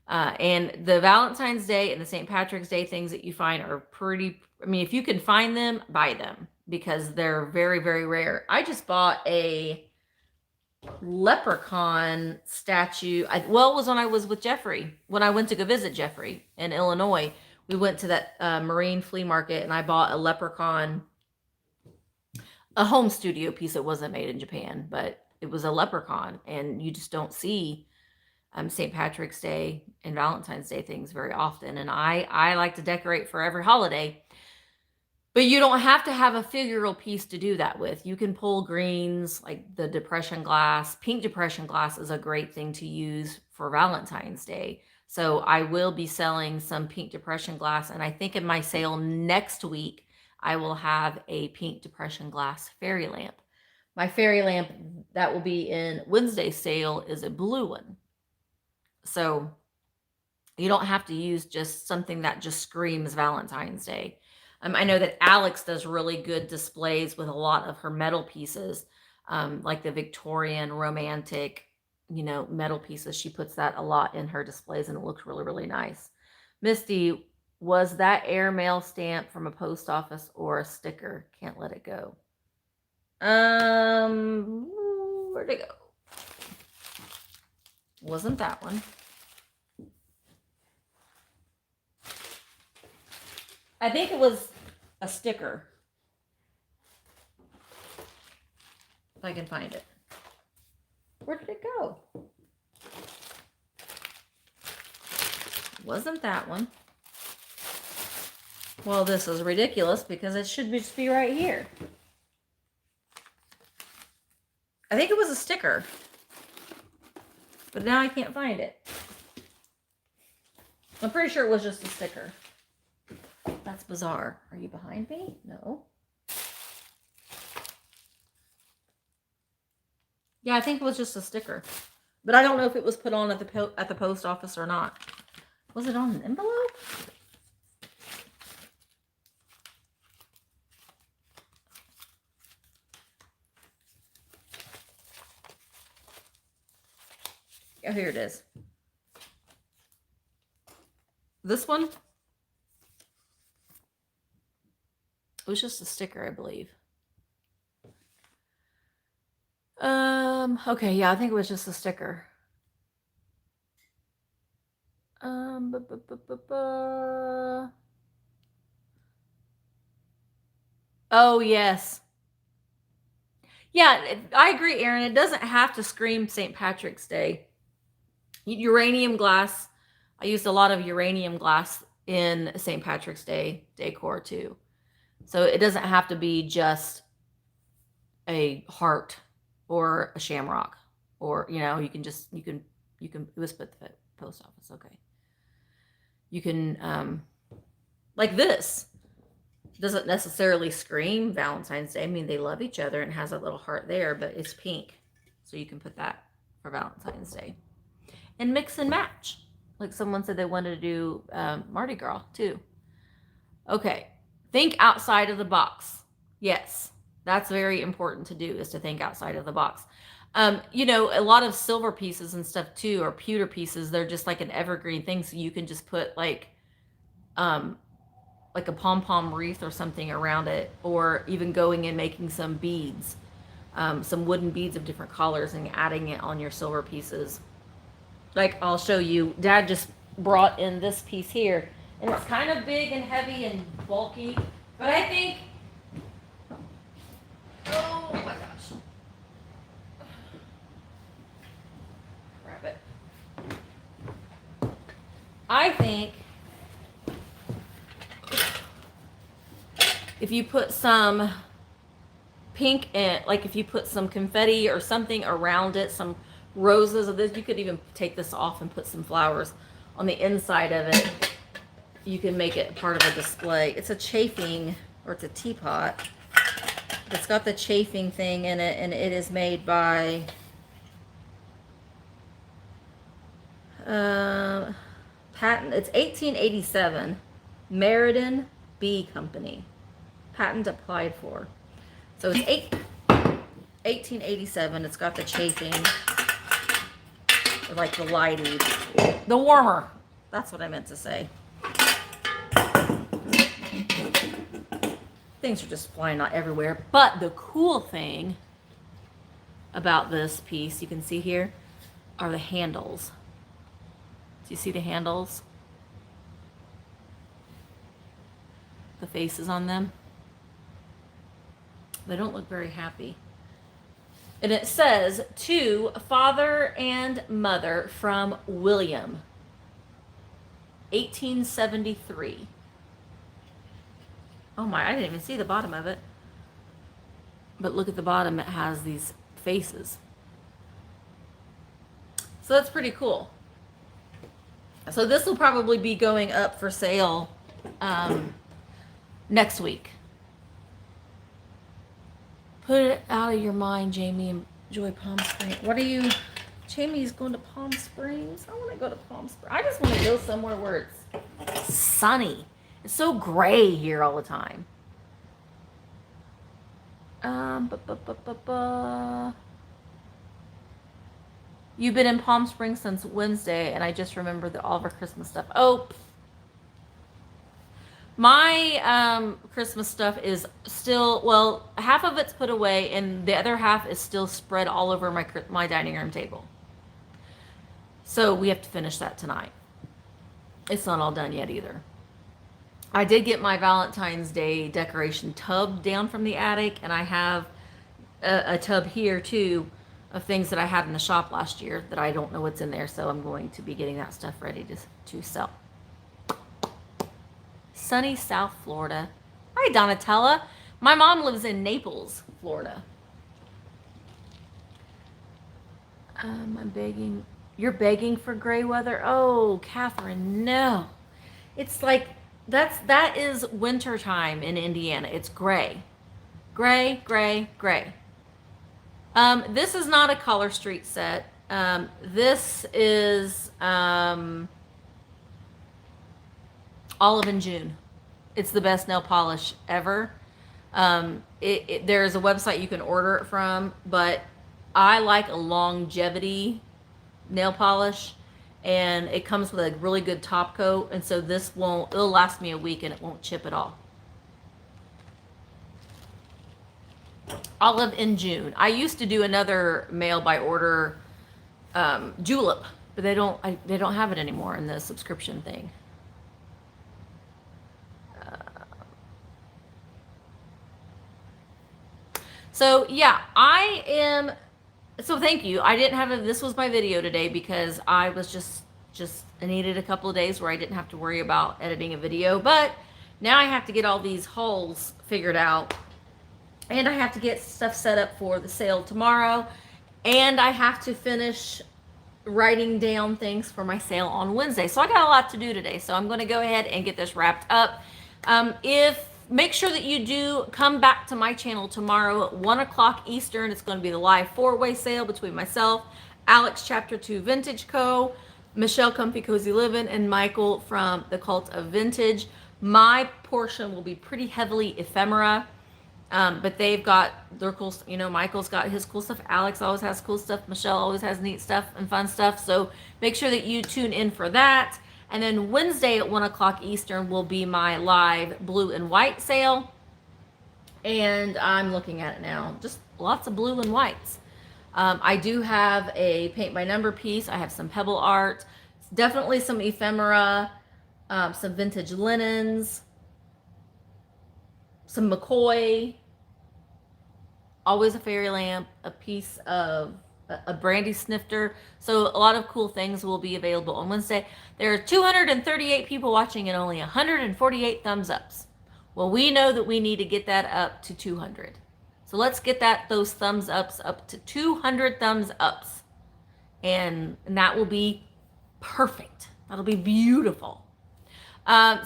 Speaker 1: And the Valentine's Day and the St. Patrick's Day things that you find are pretty, I mean, if you can find them, buy them because they're very, very rare. I just bought a leprechaun statue. It was when I was with Jeffrey, when I went to go visit Jeffrey in Illinois. We went to that marine flea market, and I bought a leprechaun, a home studio piece. It wasn't made in Japan, but it was a leprechaun, and you just don't see St. Patrick's Day and Valentine's Day things very often. And I like to decorate for every holiday. But you don't have to have a figural piece to do that with. You can pull greens like the depression glass. Pink depression glass is a great thing to use for Valentine's Day. So I will be selling some pink depression glass. And I think in my sale next week, I will have a pink depression glass fairy lamp. My fairy lamp that will be in Wednesday's sale is a blue one. So you don't have to use just something that just screams Valentine's Day. I know that Alex does really good displays with a lot of her metal pieces, like the Victorian romantic, metal pieces. She puts that a lot in her displays, and it looks really, really nice. Misty, was that airmail stamp from a post office or a sticker? Can't let it go. Where'd it go? Wasn't that one. I think it was a sticker. If I can find it. Where did it go? Wasn't that one. Well, this is ridiculous because it should just be right here. I think it was a sticker. But now I can't find it. I'm pretty sure it was just a sticker. That's bizarre. Are you behind me? No. Yeah, I think it was just a sticker. But I don't know if it was put on at the post office or not. Was it on an envelope? Oh, here it is. This one? It was just a sticker, I believe. Okay, yeah, I think it was just a sticker. Oh, yes. Yeah, I agree, Erin. It doesn't have to scream St. Patrick's Day. Uranium glass. I used a lot of uranium glass in St. Patrick's Day decor too. So it doesn't have to be just a heart or a shamrock, or you can it was put the post office. Okay. You can like this. doesn't necessarily scream Valentine's Day. I mean, they love each other and has a little heart there, but it's pink. So you can put that for Valentine's Day. And mix and match. Like someone said they wanted to do Mardi Gras too. Okay, think outside of the box. Yes, that's very important to do, is to think outside of the box. You know, a lot of silver pieces and stuff too, or pewter pieces, they're just like an evergreen thing. So you can just put like a pom-pom wreath or something around it, or even going and making some beads, some wooden beads of different colors and adding it on your silver pieces. Like I'll show you, Dad just brought in this piece here, and it's kind of big and heavy and bulky, but I think, oh my gosh, grab it. I think if you put some pink in, like if you put some confetti or something around it, some roses of this, you could even take this off and put some flowers on the inside of it. You can make it part of a display. It's a chafing, or it's a teapot. It's got the chafing thing in it, and it is made by patent. It's 1887, Meriden Bee Company. Patent applied for. So it's 1887. It's got the chafing, like the lighting, the warmer. That's what I meant to say. Things are just flying out everywhere. But the cool thing about this piece, you can see here, are the handles. Do you see the handles? The faces on them? They don't look very happy. And it says, to father and mother from William, 1873. Oh my, I didn't even see the bottom of it. But look at the bottom, it has these faces. So that's pretty cool. So this will probably be going up for sale next week. Put it out of your mind, Jamie. Enjoy Palm Springs. What are you? Jamie's going to Palm Springs. I want to go to Palm Springs. I just want to go somewhere where it's sunny. It's so gray here all the time. You've been in Palm Springs since Wednesday, and I just remembered all of our Christmas stuff. Oh, my Christmas stuff is still, well, half of it's put away, and the other half is still spread all over my dining room table. So we have to finish that tonight. It's not all done yet either. I did get my Valentine's Day decoration tub down from the attic, and I have a tub here too of things that I had in the shop last year that I don't know what's in there, so I'm going to be getting that stuff ready to sell. Sunny South Florida. Hi, Donatella. My mom lives in Naples, Florida. I'm begging. You're begging for gray weather? Oh, Catherine, no. It's like, that is winter time in Indiana. It's gray. Gray, gray, gray. This is not a Color Street set. This is Olive and June. It's the best nail polish ever. There's a website you can order it from, but I like a longevity nail polish, and it comes with a really good top coat, and so it'll last me a week and it won't chip at all. Olive in June. I used to do another mail by order julep, but they don't have it anymore in the subscription thing. So yeah, so thank you. I didn't have this was my video today because I was just I needed a couple of days where I didn't have to worry about editing a video, but now I have to get all these hauls figured out, and I have to get stuff set up for the sale tomorrow, and I have to finish writing down things for my sale on Wednesday. So I got a lot to do today, so I'm going to go ahead and get this wrapped up. If make sure that you do come back to my channel tomorrow at 1 o'clock Eastern. It's going to be the live four-way sale between myself, Alex Chapter 2 Vintage Co., Michelle Comfy Cozy Living, and Michael from the Cult of Vintage. My portion will be pretty heavily ephemera, but they've got their cool, you know, Michael's got his cool stuff. Alex always has cool stuff. Michelle always has neat stuff and fun stuff. So make sure that you tune in for that. And then Wednesday at 1 o'clock Eastern will be my live blue and white sale. And I'm looking at it now. Just lots of blue and whites. I do have a paint by number piece. I have some pebble art. Definitely some ephemera. Some vintage linens. Some McCoy. Always a fairy lamp. A piece of a brandy snifter. So a lot of cool things will be available on Wednesday. There are 238 people watching and only 148 thumbs ups. Well, we know that we need to get that up to 200. So let's get those thumbs ups up to 200 thumbs ups. And that will be perfect. That'll be beautiful.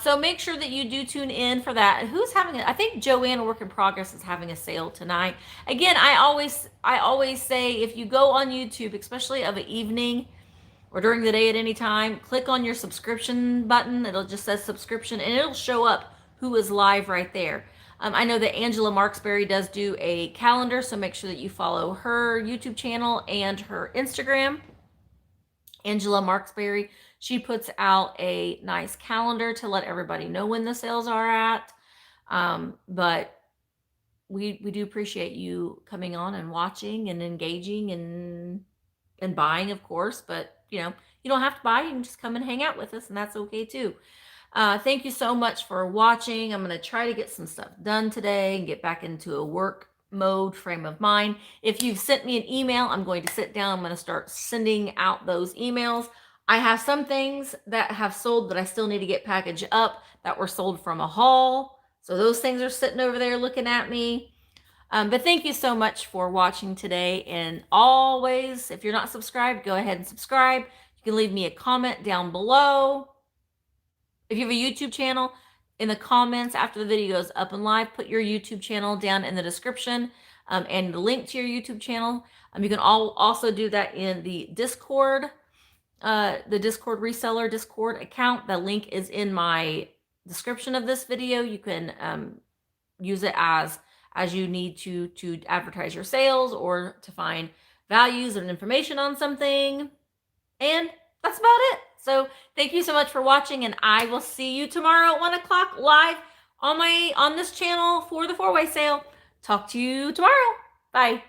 Speaker 1: So make sure that you do tune in for that. Who's having it? I think Joanne Work in Progress is having a sale tonight. Again, I always say if you go on YouTube, especially of an evening or during the day at any time, click on your subscription button. It'll just say subscription and it'll show up who is live right there. I know that Angela Marksberry does do a calendar, so make sure that you follow her YouTube channel and her Instagram. Angela Marksberry, she puts out a nice calendar to let everybody know when the sales are at. But we do appreciate you coming on and watching and engaging and buying, of course. But, you know, you don't have to buy. You can just come and hang out with us, and that's okay, too. Thank you so much for watching. I'm going to try to get some stuff done today and get back into a work mode frame of mind. If you've sent me an email, I'm going to sit down. I'm going to start sending out those emails. I have some things that have sold that I still need to get packaged up that were sold from a haul. So those things are sitting over there looking at me. But thank you so much for watching today. And always, if you're not subscribed, go ahead and subscribe. You can leave me a comment down below. If you have a YouTube channel, in the comments after the video goes up and live, put your YouTube channel down in the description and the link to your YouTube channel. You can also do that in the Discord reseller Discord account. The link is in my description of this video. You can use it as you need to advertise your sales or to find values and information on something. And that's about it. So thank you so much for watching, and I will see you tomorrow at 1 o'clock live on this channel for the four-way sale. Talk to you tomorrow. Bye.